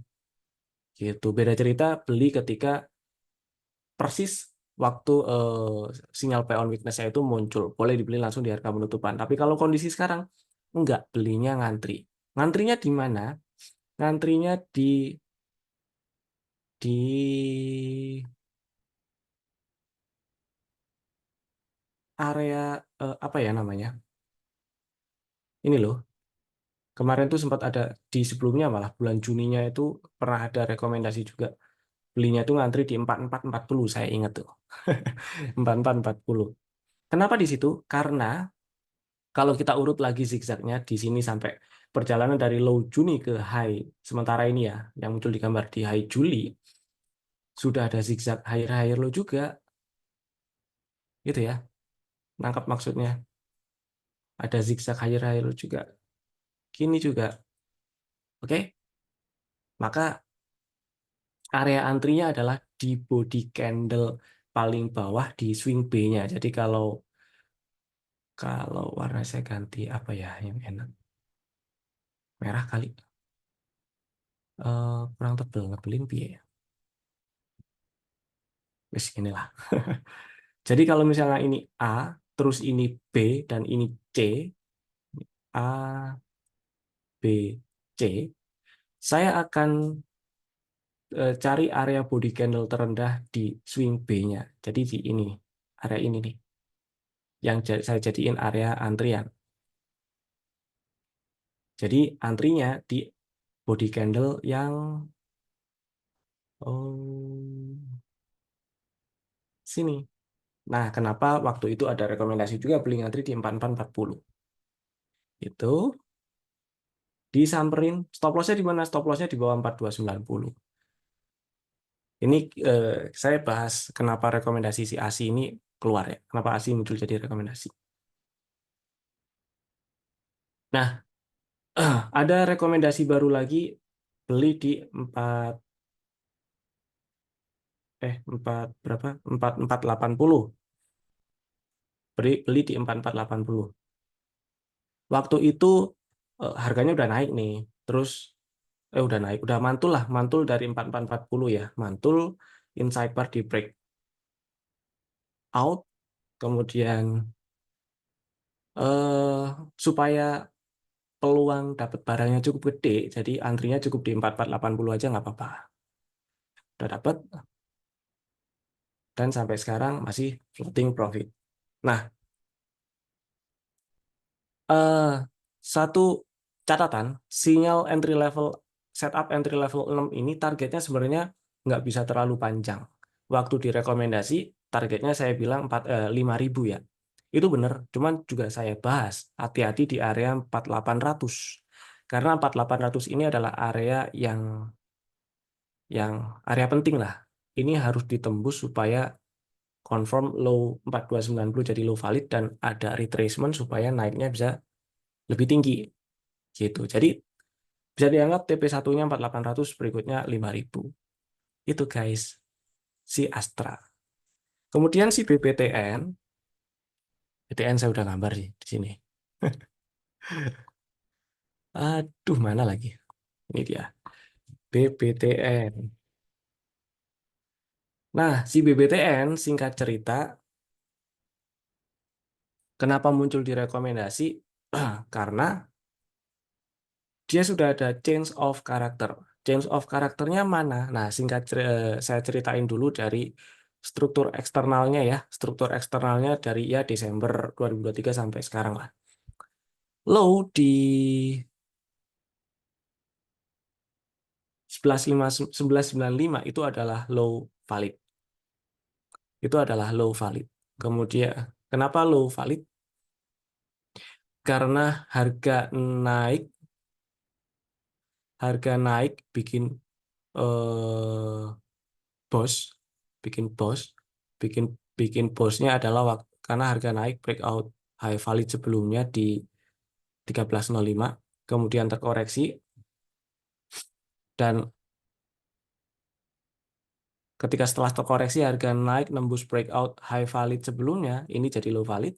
Gitu. Beda cerita beli ketika persis waktu sinyal buy on weakness-nya itu muncul. Boleh dibeli langsung di harga penutupan. Tapi kalau kondisi sekarang, enggak, belinya ngantri. Ngantrinya di mana? Ngantrinya di area apa ya namanya? Ini loh. Kemarin tuh sempat ada di sebelumnya malah bulan Juninya itu pernah ada rekomendasi juga. Belinya tuh ngantri di 4440, saya ingat tuh. 4440. Kenapa di situ? Karena kalau kita urut lagi zigzagnya di sini sampai perjalanan dari low Juni ke high sementara ini ya, yang muncul di gambar di high Juli, sudah ada zigzag higher higher low juga, gitu ya. Nangkap maksudnya? Ada zigzag higher higher low juga. Gini juga. Oke? Maka area antrinya adalah di body candle paling bawah di swing B-nya. Jadi kalau warna saya ganti apa ya yang enak? Merah kali. Kurang tebel ngebelin piye ya. Wes inilah. Jadi kalau misalnya ini A, terus ini B dan ini C, A, B, C, saya akan cari area body candle terendah di swing B-nya. Jadi di ini, area ini nih, yang saya jadiin area antrian. Jadi antrinya di body candle yang oh, sini. Nah, kenapa waktu itu ada rekomendasi juga beli ngantri di 4440? Itu disamperin, stop lossnya di mana? Stop lossnya di bawah 4290. Ini eh, saya bahas kenapa rekomendasi si ASI ini keluar ya. Kenapa ASI muncul jadi rekomendasi. Nah, ada rekomendasi baru lagi beli di 4 berapa? 4480. Beli di 4480. Waktu itu harganya udah naik nih. Terus udah naik, udah mantul lah, mantul dari 4440 ya. Mantul inside bar di break out, kemudian supaya peluang dapat barangnya cukup gede, jadi antrinya cukup di 4480 aja nggak apa-apa. udah dapat, dan sampai sekarang masih floating profit. Nah, eh, satu catatan, sinyal entry level, setup entry level 6 ini targetnya sebenarnya nggak bisa terlalu panjang. Waktu direkomendasi, targetnya saya bilang 5.000 ya. Itu benar, cuman juga saya bahas, hati-hati di area 4.800. Karena 4.800 ini adalah area yang area penting lah. Ini harus ditembus supaya confirm low 4290 jadi low valid dan ada retracement supaya naiknya bisa lebih tinggi gitu. Jadi bisa dianggap TP1-nya 4.800, berikutnya 5.000. Itu guys, si Astra. Kemudian si BBTN, BTN saya udah gambar sih di sini. Aduh, mana lagi? Ini dia, BBTN. Nah, si BBTN singkat cerita, kenapa muncul di rekomendasi? Karena dia sudah ada change of character. Change of karakternya mana? Nah, saya ceritain dulu dari struktur eksternalnya ya. Struktur eksternalnya dari ya Desember 2023 sampai sekarang lah. Low di 11.995 itu adalah low valid. Itu adalah low valid. Kemudian kenapa low valid? Karena naik, harga naik bikin eh, bos, bikin bos, bikin bikin bosnya adalah waktu karena harga naik breakout high valid sebelumnya di 13.05, kemudian terkoreksi dan ketika setelah terkoreksi harga naik nembus breakout high valid sebelumnya, ini jadi low valid.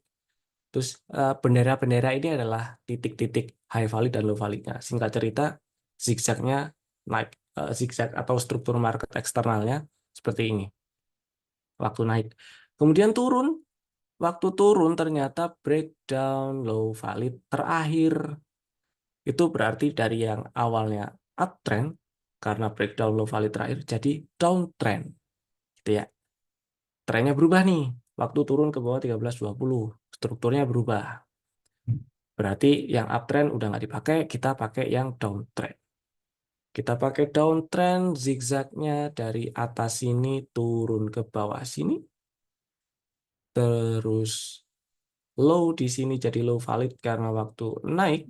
Terus bendera-bendera ini adalah titik-titik high valid dan low validnya. Singkat cerita, zigzagnya naik, zigzag atau struktur market eksternalnya seperti ini waktu naik. Kemudian turun, waktu turun ternyata breakdown low valid terakhir. Itu berarti dari yang awalnya uptrend karena breakdown low valid terakhir jadi downtrend. Gitu ya. Trennya berubah nih. Waktu turun ke bawah 13.20, strukturnya berubah. Berarti yang uptrend udah nggak dipakai, kita pakai yang downtrend. Kita pakai downtrend, zigzagnya dari atas sini turun ke bawah sini. Terus low di sini jadi low valid karena waktu naik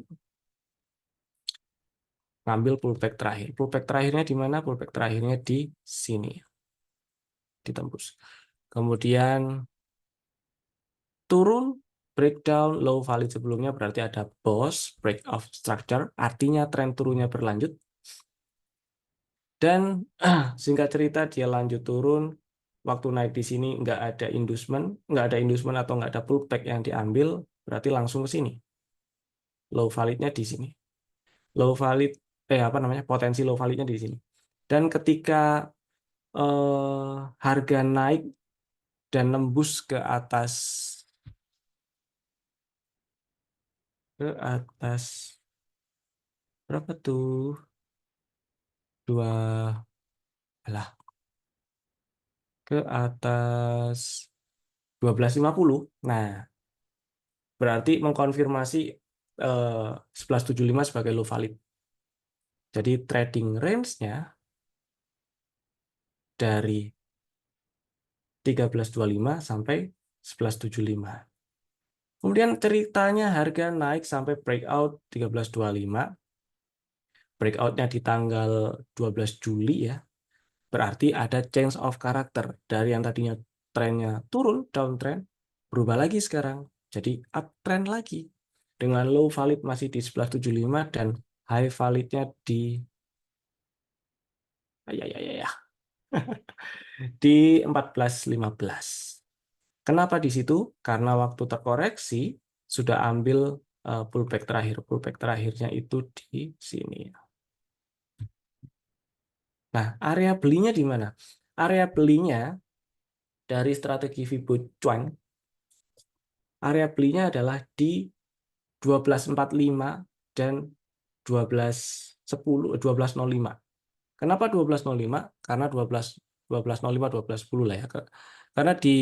ngambil pullback terakhir. Pullback terakhirnya di mana? Pullback terakhirnya di sini, ditembus. Kemudian turun, breakdown low valid sebelumnya berarti ada BOS, break of structure, artinya tren turunnya berlanjut. Dan singkat cerita dia lanjut turun, waktu naik di sini nggak ada inducement atau nggak ada pullback yang diambil, berarti langsung ke sini. Low validnya di sini. Low valid, apa namanya, potensi low validnya di sini. Dan ketika harga naik dan nembus ke atas berapa tuh, dua lah, ke atas 12.50. Nah, berarti mengkonfirmasi 11.75 sebagai low valid. Jadi trading range-nya dari 13.25 sampai 11.75. Kemudian ceritanya harga naik sampai breakout 13.25. Breakout-nya di tanggal 12 Juli ya. Berarti ada change of character. Dari yang tadinya trennya turun, downtrend, berubah lagi sekarang. Jadi uptrend lagi. Dengan low valid masih di 11.75 dan high validnya di 14.15. Kenapa di situ? Karena waktu terkoreksi sudah ambil pullback terakhir. Pullback terakhirnya itu di sini. Nah, area belinya di mana? Area belinya dari strategi Fibo Chuan, area belinya adalah di 12.45 dan 12.10, 12.05. Kenapa 12.05? Karena 12.05, 12.10 lah ya. Karena di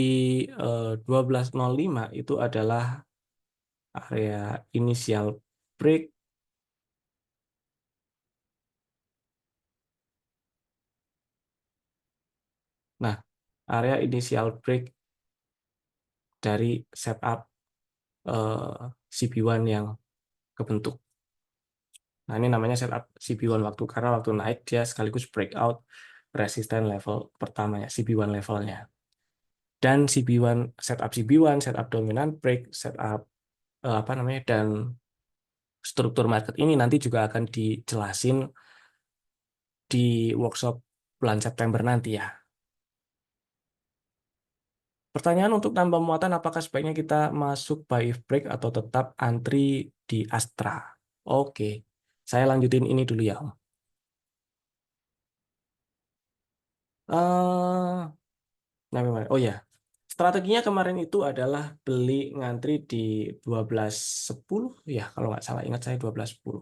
12.05 itu adalah area initial break. Nah, area initial break dari setup CB1 yang kebentuk. Nah, ini namanya setup CB1 waktu karena waktu naik dia sekaligus breakout resistance level pertamanya, CB1 levelnya. Dan CB1 setup CB1, setup dominant break, setup apa namanya dan struktur market ini nanti juga akan dijelasin di workshop bulan September nanti ya. Pertanyaan untuk tambah muatan, apakah sebaiknya kita masuk buy if break atau tetap antri di Astra? Oke, saya lanjutin ini dulu ya, Om. Nah, oh ya, strateginya kemarin itu adalah beli ngantri di 12.10 ya, kalau nggak salah ingat saya 12.10.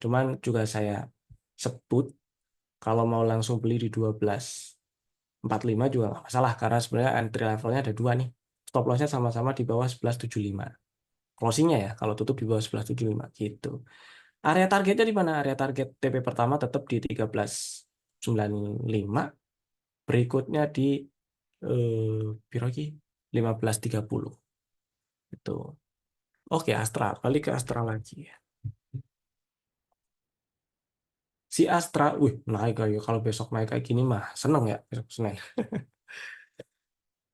Cuman juga saya sebut kalau mau langsung beli di 12.45 juga nggak masalah karena sebenarnya entry levelnya ada dua nih. Stop lossnya sama-sama di bawah 11.75. Closingnya ya kalau tutup di bawah 11.75 gitu. Area targetnya di mana? Area target TP pertama tetap di 13.95. Berikutnya di piro iki? 15.30 itu. Oke, Astra, balik ke Astra lagi ya. Si Astra, wih, naik kayak kalau besok naik kayak gini mah seneng ya besok Senin.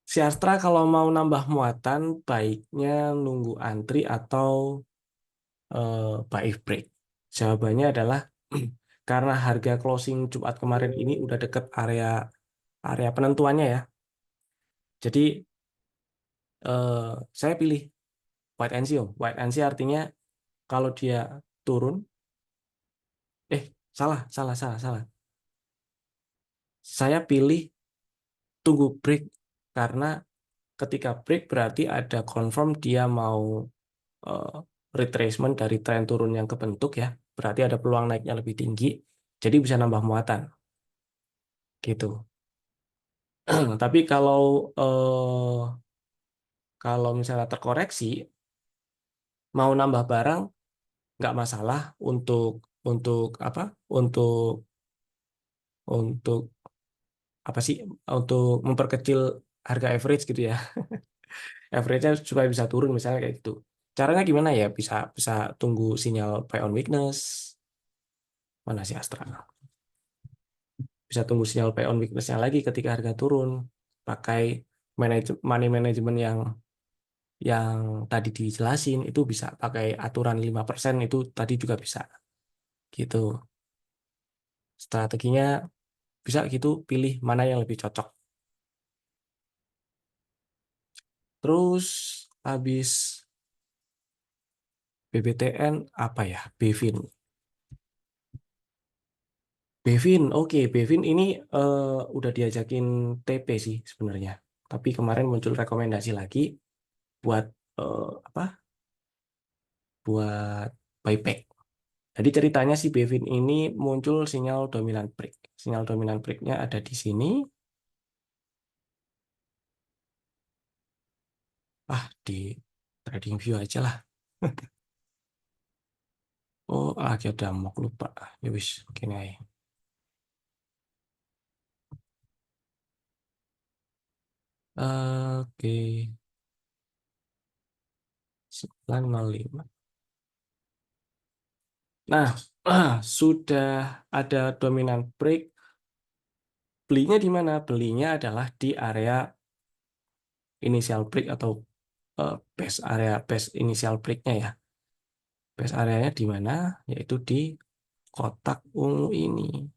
Si Astra kalau mau nambah muatan baiknya nunggu antri atau buy if break. Jawabannya adalah karena harga closing Jumat kemarin ini udah deket area area penentuannya ya. Jadi eh, saya pilih wait and see, Om. Wait and see artinya kalau dia turun, salah, salah, salah, salah. Saya pilih tunggu break karena ketika break berarti ada confirm dia mau eh, retracement dari tren turun yang kebentuk ya. Berarti ada peluang naiknya lebih tinggi. Jadi bisa nambah muatan gitu. Tapi kalau misalnya terkoreksi mau nambah barang nggak masalah untuk apa? Untuk apa sih? Untuk memperkecil harga average gitu ya. Average-nya supaya bisa turun misalnya kayak gitu. Caranya gimana ya? Bisa bisa tunggu sinyal buy on weakness. Mana sih Astra? Bisa tunggu sinyal buy on weakness-nya lagi ketika harga turun. Pakai money management yang tadi dijelasin itu bisa pakai aturan 5% itu tadi juga bisa gitu. Strateginya bisa gitu pilih mana yang lebih cocok. Terus habis BBTN apa ya? Bevin. Bevin, oke, Bevin ini udah diajakin TP sih sebenarnya. Tapi kemarin muncul rekomendasi lagi buat apa? Buat buyback. Jadi ceritanya si Bevin ini muncul sinyal dominant break. Sinyal dominant breaknya ada di sini. Di TradingView aja lah. Oh, lagi ada mock lupa. Ya wis, gini aja. Oke, 905. Nah, sudah ada dominant break. Belinya di mana? Belinya adalah di area initial break atau base area base initial breaknya ya. Base areanya di mana? Yaitu di kotak ungu ini.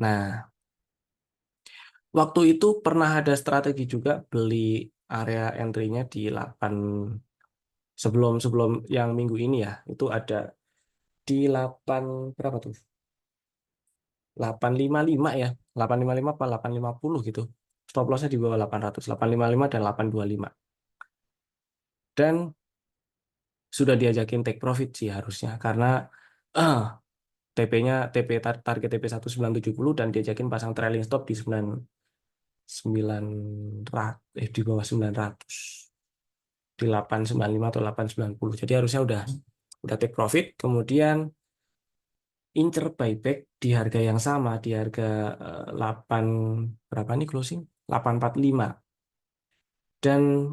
Nah, waktu itu pernah ada strategi juga beli area entry-nya di 8 sebelum sebelum yang minggu ini ya. Itu ada di 8 berapa tuh? 855 ya. 855 apa 850 gitu. Stop loss-nya di bawah 800, 855 dan 825. Dan sudah diajakin take profit sih harusnya karena eh, TP-nya target TP 1970 dan diajakin pasang trailing stop di 900 di bawah 900 di 895 atau 890. Jadi harusnya udah take profit, kemudian incer buyback di harga yang sama di harga 8 berapa nih closing? 845. Dan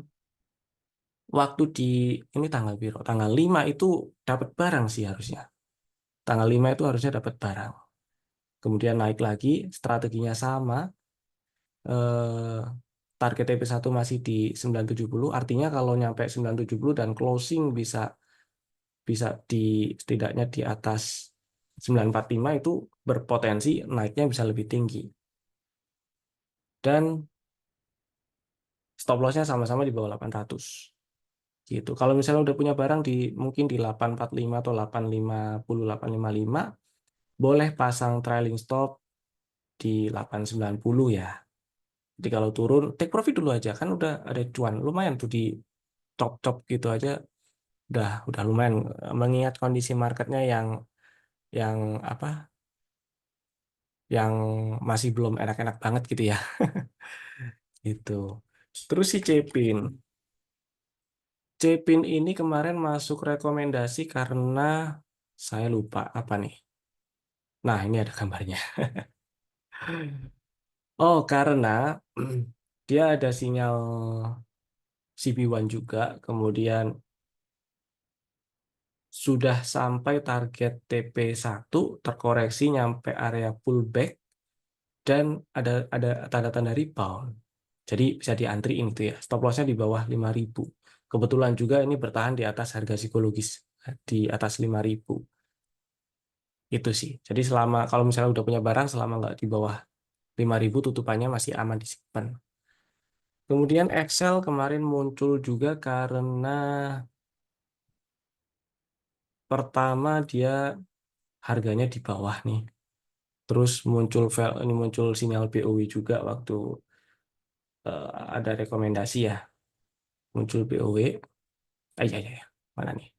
waktu di ini tanggal biru, tanggal 5 itu dapat barang sih harusnya. Tanggal 5 itu harusnya dapat barang. Kemudian naik lagi, strateginya sama. Eh, target TP1 masih di 970, artinya kalau nyampe 970 dan closing bisa bisa di setidaknya di atas 945 itu berpotensi naiknya bisa lebih tinggi. Dan stop lossnya sama-sama di bawah 800 gitu. Kalau misalnya udah punya barang di mungkin di 845 atau 850, 855, boleh pasang trailing stop di 890 ya. Jadi kalau turun take profit dulu aja kan udah ada cuan lumayan tuh di top-top gitu aja udah lumayan mengingat kondisi marketnya yang apa yang masih belum enak-enak banget gitu ya. Itu. Terus si Cepin ini kemarin masuk rekomendasi karena saya lupa apa nih. Nah, ini ada gambarnya. Oh, karena dia ada sinyal CB1 juga, kemudian sudah sampai target TP1 terkoreksi nyampe area pullback dan ada tanda-tanda rebound. Jadi bisa diantriin itu ya. Stop lossnya di bawah 5.000. Kebetulan juga ini bertahan di atas harga psikologis di atas 5.000. Itu sih. Jadi selama kalau misalnya udah punya barang selama nggak di bawah 5.000 tutupannya masih aman disimpan. Kemudian Excel kemarin muncul juga karena pertama dia harganya di bawah nih. Terus ini muncul sinyal BOW juga waktu ada rekomendasi ya. Muncul BOW. Ya, ya, ya. Mana nih?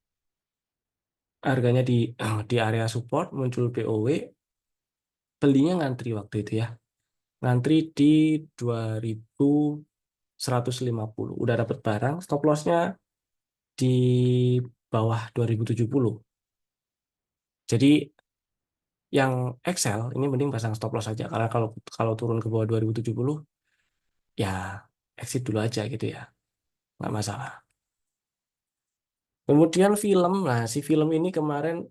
Harganya di area support muncul BOW. Belinya ngantri waktu itu ya. Ngantri di 2.150. Udah dapat barang. Stop lossnya di bawah 2070. Jadi yang Excel ini mending pasang stop loss aja karena kalau kalau turun ke bawah 2070 ya exit dulu aja gitu ya. Nggak masalah. Kemudian film. Nah, si film ini kemarin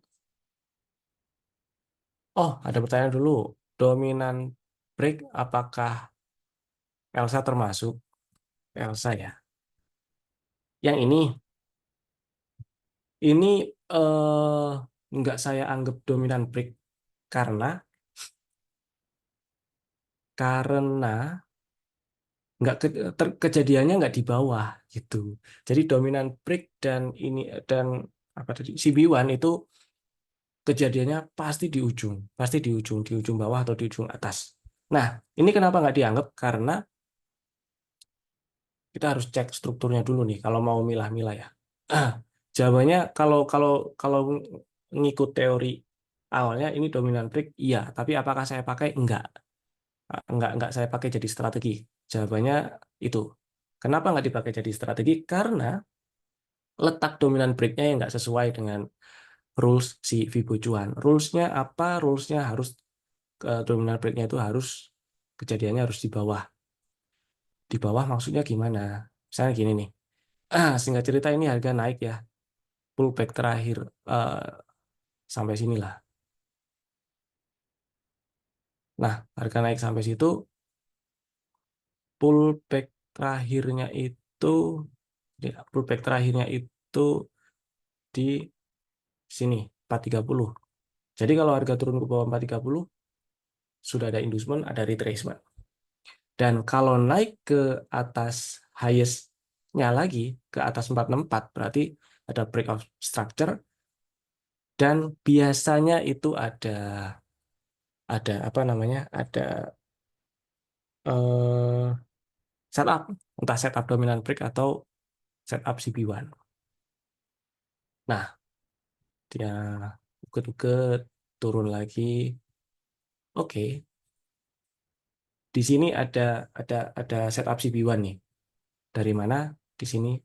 ada pertanyaan dulu. Dominan break apakah Elsa termasuk? Elsa ya. Yang ini nggak saya anggap dominan break karena karena nggak kejadiannya nggak di bawah gitu. Jadi dominan break dan apa tadi CB1 itu kejadiannya pasti di ujung bawah atau di ujung atas. Nah, ini kenapa nggak dianggap? Karena kita harus cek strukturnya dulu nih kalau mau milah-milah ya. Jawabannya kalau kalau kalau ngikut teori awalnya ini dominan break, iya. Tapi apakah saya pakai? Enggak saya pakai jadi strategi. Jawabannya itu. Kenapa nggak dipakai jadi strategi? Karena letak dominan breaknya yang nggak sesuai dengan rules si Fibo Cuan. Rulesnya apa? Rulesnya harus dominan breaknya itu harus kejadiannya harus di bawah. Di bawah maksudnya gimana? Misalnya gini nih. Singkat cerita ini harga naik ya. Pullback terakhir eh, sampai sinilah. Nah, harga naik sampai situ, pullback terakhirnya itu, pullback terakhirnya itu di sini 430. Jadi kalau harga turun ke bawah 430, sudah ada inducement, ada retracement. Dan kalau naik ke atas highest-nya lagi, ke atas 464, berarti ada break of structure, dan biasanya itu ada apa namanya, ada eh, setup, entah setup dominant break atau setup CB1. Nah, dia uget-uget turun lagi. Oke, di sini ada setup CB1 nih. Dari mana? Di sini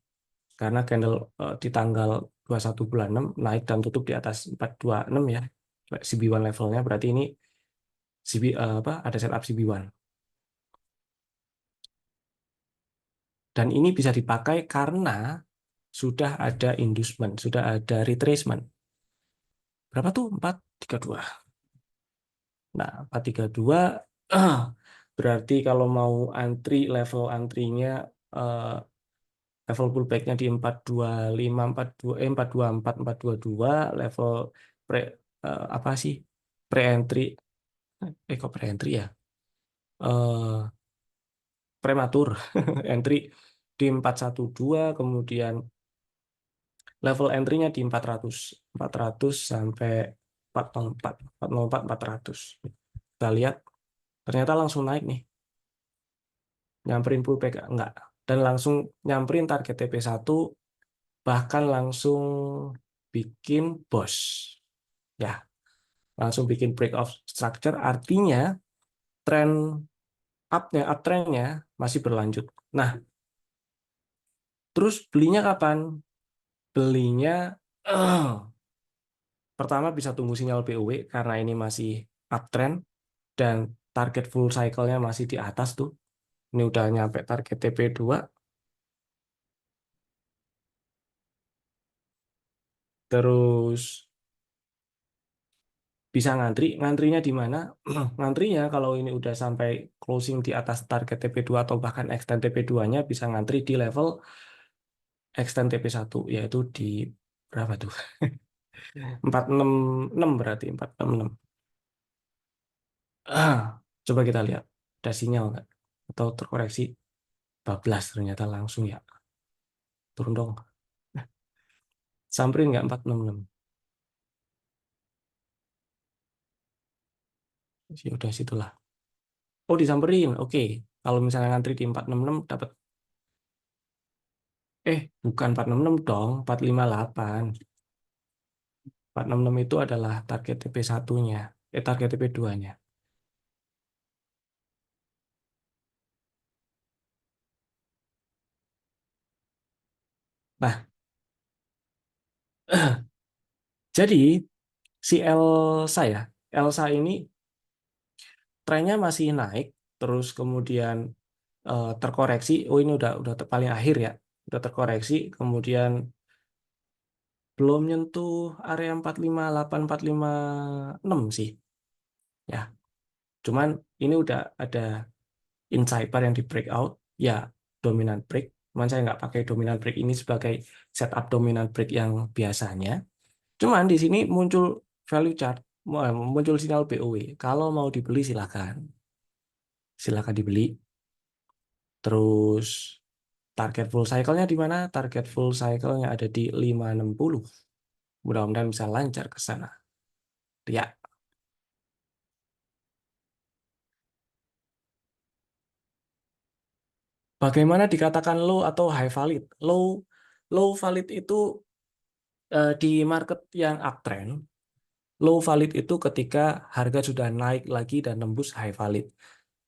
karena candle di tanggal 21 bulan 6 naik dan tutup di atas 426 ya. CB1 levelnya berarti ini apa ada setup CB1. Dan ini bisa dipakai karena sudah ada inducement, sudah ada retracement. Berapa tuh? 432. Nah, 432 berarti kalau mau antri level antrinya eh, level pullbacknya di 425, 42 424, 422 level pre apa sih? Pre-entry kok pre-entry ya? Eh prematur entry di 412 kemudian level entry-nya di 400, 400 sampai 404, 404, 400. Kita lihat ternyata langsung naik nih, nyamperin pullback enggak, dan langsung nyamperin target TP1, bahkan langsung bikin boss. Ya, langsung bikin break of structure, artinya tren uptrendnya masih berlanjut. Nah, terus belinya kapan? Belinya pertama bisa tunggu sinyal POW karena ini masih uptrend dan target full cycle-nya masih di atas tuh. Ini udah nyampe target TP2, terus bisa ngantri. Ngantrinya di mana? Ngantrinya kalau ini udah sampai closing di atas target TP2 atau bahkan extend TP2-nya bisa ngantri di level extend TP1 yaitu di berapa tuh? 466 berarti 466. Ah, coba kita lihat. Ada sinyal nggak? Atau terkoreksi? Bablas ternyata langsung ya. Turun dong. Samperin nggak 466? Ya udah situlah. Oh disamperin. Oke. Kalau misalnya ngantri di 466 dapat bukan 466 dong, 458. 466 itu adalah target TP1-nya. Target TP2-nya. Nah, jadi si Elsa ya. Elsa ini trennya masih naik, terus kemudian terkoreksi. Oh ini udah paling akhir ya. Udah terkoreksi, kemudian belum nyentuh area 458, 456 sih. Ya, cuman ini udah ada insider yang di breakout, ya dominant break. Cuman saya nggak pakai dominant break ini sebagai setup dominant break yang biasanya. Cuman di sini muncul value chart, muncul sinyal BOW. Kalau mau dibeli silakan, silakan dibeli. Terus target full cycle-nya di mana? Target full cycle-nya ada di 560. Mudah-mudahan bisa lancar ke sana. Ya, bagaimana dikatakan low atau high valid? Low valid itu di market yang uptrend. Low valid itu ketika harga sudah naik lagi dan nembus high valid.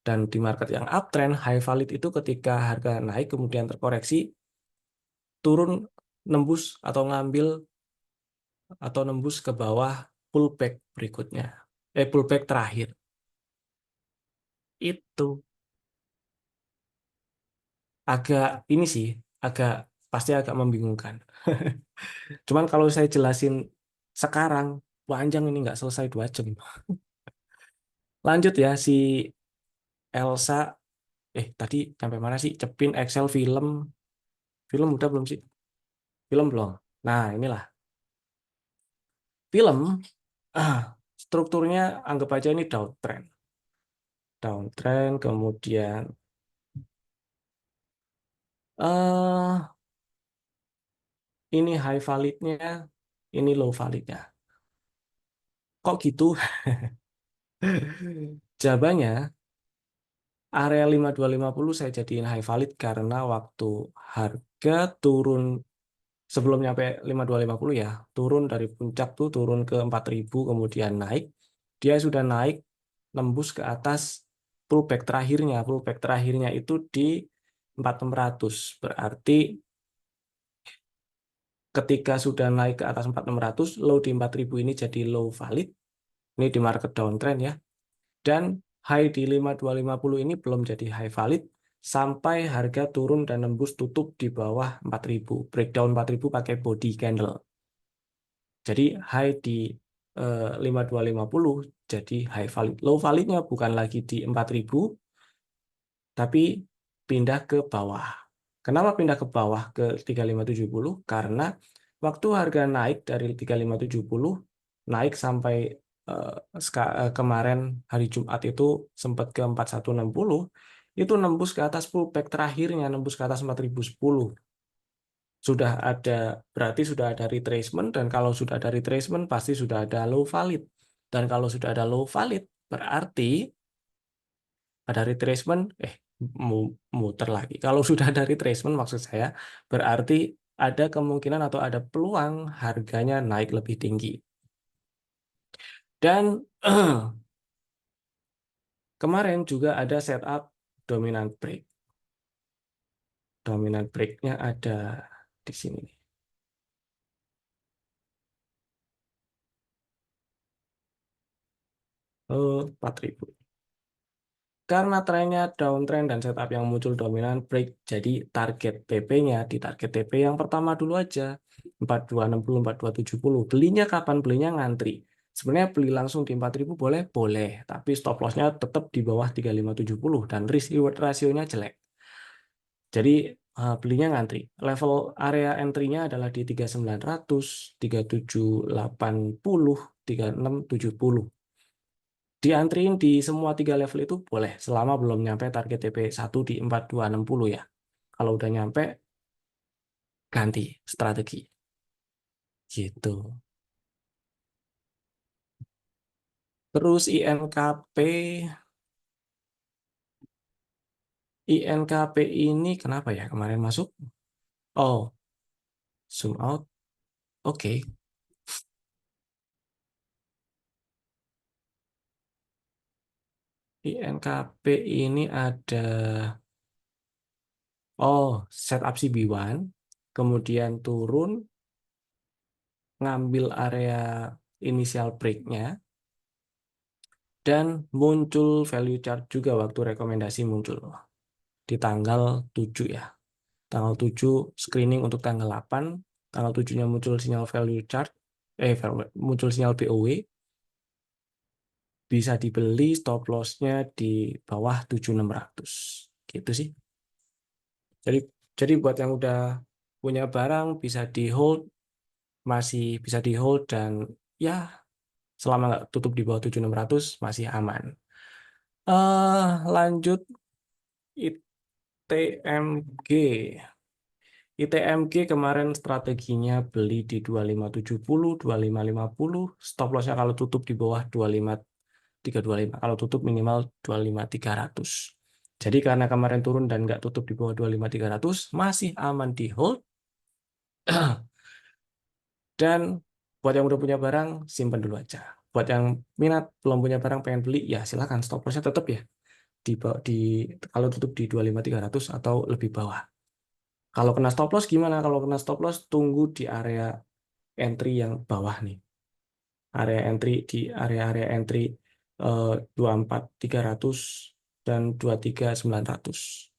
Dan di market yang uptrend, high valid itu ketika harga naik kemudian terkoreksi, turun nembus atau ngambil atau nembus ke bawah pullback berikutnya. Pullback terakhir. Itu agak ini sih, agak pasti agak membingungkan. Cuman kalau saya jelasin sekarang, panjang ini nggak selesai 2 jam. Lanjut ya, si Elsa, tadi sampai mana sih? Cepin, Excel, film udah belum sih? Film belum. Nah, inilah film. Ah, strukturnya anggap aja ini downtrend. Downtrend, kemudian eh ini high validnya, ini low validnya. Kok gitu? Jawabannya, area 5250 saya jadiin high valid karena waktu harga turun sebelum nyampe 5250 ya, turun dari puncak tuh turun ke 4000 kemudian naik. Dia sudah naik nembus ke atas pullback terakhirnya. Pullback terakhirnya itu di 4600. Berarti ketika sudah naik ke atas 4600, low di 4000 ini jadi low valid. Ini di market downtrend ya. Dan high di 5250 ini belum jadi high valid sampai harga turun dan nembus tutup di bawah 4000. Breakdown 4000 pakai body candle. Jadi high di 5250 jadi high valid. Low validnya bukan lagi di 4000 tapi pindah ke bawah. Kenapa pindah ke bawah ke 3570? Karena waktu harga naik dari 3570 naik sampai eh, kemarin hari Jumat itu sempat ke 4160, itu nembus ke atas pullback terakhirnya, nembus ke atas 4010. Sudah ada, berarti sudah ada retracement, dan kalau sudah ada retracement pasti sudah ada low valid. Dan kalau sudah ada low valid berarti ada retracement, muter lagi. Kalau sudah ada retracement maksud saya berarti ada kemungkinan atau ada peluang harganya naik lebih tinggi. Dan kemarin juga ada setup dominant break. Dominant break-nya ada di sini. 4000. Karena trennya downtrend dan setup yang muncul dominan break, jadi target TP-nya di target TP yang pertama dulu aja, 4260, 4270. Belinya kapan? Belinya ngantri. Sebenarnya beli langsung di 4000 boleh? Boleh. Tapi stop loss-nya tetap di bawah 3570 dan risk reward rasionya jelek. Jadi belinya ngantri. Level area entry-nya adalah di 3900, 3780, 3670. Diantriin di semua tiga level itu boleh selama belum nyampe target TP1 di 4260 ya. Kalau udah nyampe ganti strategi gitu. Terus INKP ini kenapa ya kemarin masuk? Oh, zoom out. Oke. INKP ini ada setup CB1, kemudian turun ngambil area initial break-nya, dan muncul value chart juga waktu rekomendasi muncul di tanggal 7 ya. Tanggal 7 screening untuk tanggal 8. Tanggal 7-nya muncul sinyal value chart, muncul sinyal BOW, bisa dibeli stop loss-nya di bawah 7600. Gitu sih. Jadi jadi buat yang udah punya barang bisa di hold, masih bisa di hold, dan ya selama nggak tutup di bawah 7600 masih aman. Lanjut ITMG. ITMG kemarin strateginya beli di 2570, 2550, stop lossnya kalau tutup di bawah 25325, kalau tutup minimal 25300. Jadi karena kemarin turun dan nggak tutup di bawah 25300, masih aman di hold. Dan buat yang udah punya barang, simpan dulu aja. Buat yang minat, belum punya barang, pengen beli, ya silakan stop lossnya tetap ya. Di, kalau tutup di 25300 atau lebih bawah. Kalau kena stop loss gimana? Kalau kena stop loss, tunggu di area entry yang bawah nih. Area entry di area-area entry 24300 dan 23900.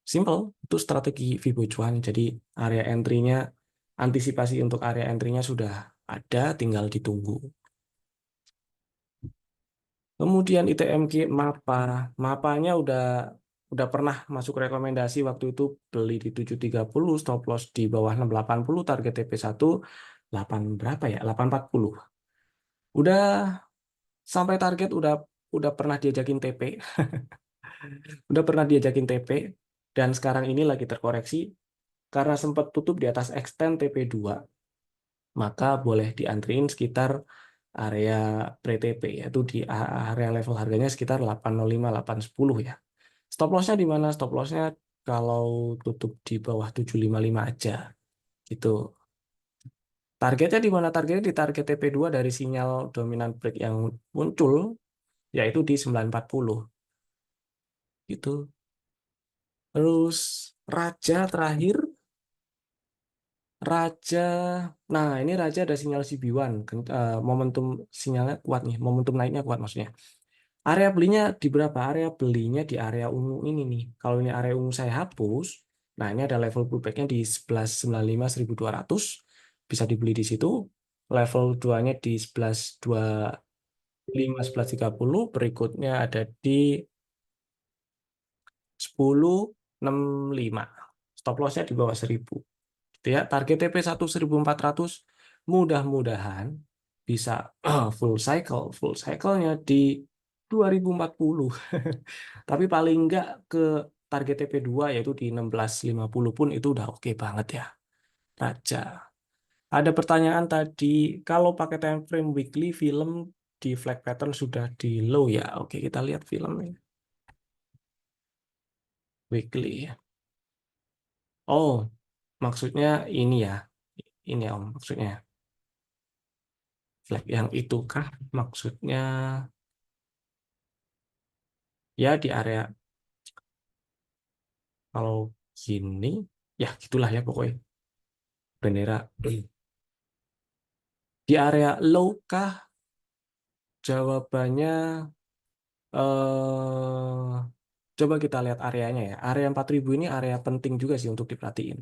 Simple, itu strategi Vibo Cuan. Jadi area entry-nya, antisipasi untuk area entry-nya sudah ada, tinggal ditunggu. Kemudian ITMG MAPA. MAPA-nya udah pernah masuk rekomendasi waktu itu, beli di 730, stop loss di bawah 680, target TP1 8 berapa ya? 840. Udah sampai target, udah pernah diajakin TP, udah pernah diajakin TP, dan sekarang ini lagi terkoreksi karena sempat tutup di atas extend TP2, maka boleh diantriin sekitar area pre-TP, yaitu di area level harganya sekitar 805, 810 ya. Stop loss-nya di mana? Stop loss-nya kalau tutup di bawah 755 aja. Gitu. Targetnya di mana? Targetnya di target TP2 dari sinyal dominan break yang muncul, yaitu di 940. Gitu. Terus Raja terakhir, Raja. Nah, ini Raja ada sinyal CB1. Momentum sinyalnya kuat nih, momentum naiknya kuat maksudnya. Area belinya di berapa? Area belinya di area ungu ini nih. Kalau ini area ungu saya hapus, nah ini ada level pullback-nya di 1195 1200. Bisa dibeli di situ. Level 2-nya di 1125 1130. Berikutnya ada di 1065. Stop loss-nya di bawah 1000. Gitu ya, target TP 1400 mudah-mudahan bisa full cycle. Full cycle-nya di 2040. Tapi paling enggak ke target TP2 yaitu di 1650 pun itu udah oke banget ya. Raja. Ada pertanyaan tadi, kalau pakai time frame weekly film di flag pattern sudah di low ya. Oke, kita lihat filmnya. Weekly. Oh, maksudnya ini ya. Ini ya, Om, maksudnya. Flag yang itu kah? Maksudnya ya di area kalau gini, ya gitulah ya pokoknya. Bendera. Di area low kah? Jawabannya coba kita lihat areanya ya. Area 4000 ini area penting juga sih untuk diperhatiin.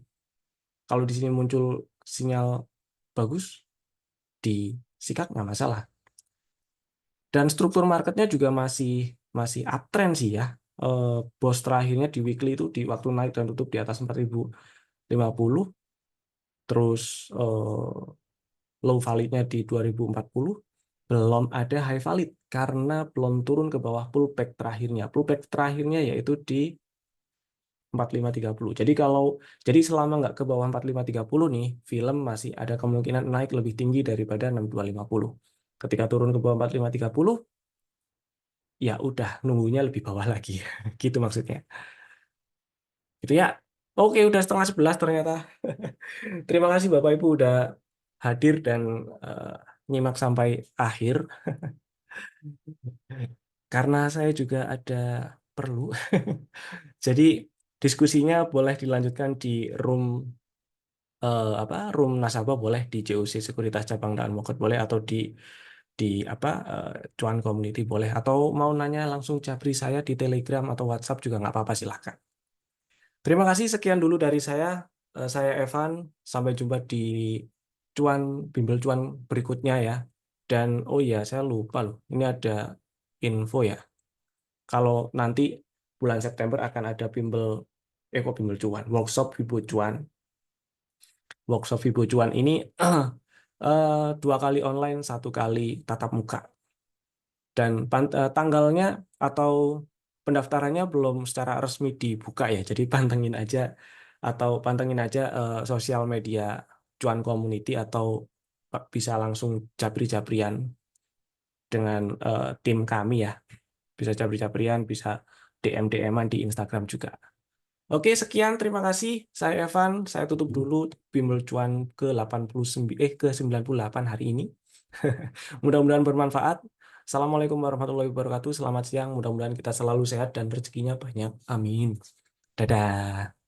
Kalau di sini muncul sinyal bagus, disikat nggak masalah. Dan struktur marketnya juga masih masih uptrend sih ya. Bos terakhirnya di weekly itu di waktu naik dan tutup di atas 4050, terus low validnya di 2040, belum ada high valid karena belum turun ke bawah pullback terakhirnya. Pullback terakhirnya yaitu di 4530. Jadi selama nggak ke bawah 4530 nih, film masih ada kemungkinan naik lebih tinggi daripada 6250. Ketika turun ke bawah 4530, ya udah nunggunya lebih bawah lagi. Gitu maksudnya. Gitu ya. Oke, udah setengah 11 ternyata. Terima kasih Bapak Ibu udah hadir dan eh, nyimak sampai akhir. Karena saya juga ada perlu. Jadi diskusinya boleh dilanjutkan di room room nasabah boleh di JOC Sekuritas Cabang Daan Mogot boleh atau di Cuan Community boleh atau mau nanya langsung Jabri saya di Telegram atau WhatsApp juga nggak apa-apa silahkan. Terima kasih sekian dulu dari saya. Saya Evan. Sampai jumpa di Bimbel Cuan berikutnya ya. Dan oh iya saya lupa loh. Ini ada info ya. Kalau nanti bulan September akan ada kok Bimbel Cuan, workshop Bimbel Cuan. Workshop Vibo Cuan ini 2 kali online, 1 kali tatap muka. Dan tanggalnya atau pendaftarannya belum secara resmi dibuka ya. Jadi pantengin aja sosial media Cuan Community atau bisa langsung japri-japrian dengan tim kami ya. Bisa japri-japrian, bisa DM-DM-an di Instagram juga. Oke, sekian. Terima kasih. Saya Evan. Saya tutup dulu Bimbel Cuan ke 98 hari ini. Mudah-mudahan bermanfaat. Assalamualaikum warahmatullahi wabarakatuh. Selamat siang. Mudah-mudahan kita selalu sehat dan rezekinya banyak. Amin. Dadah.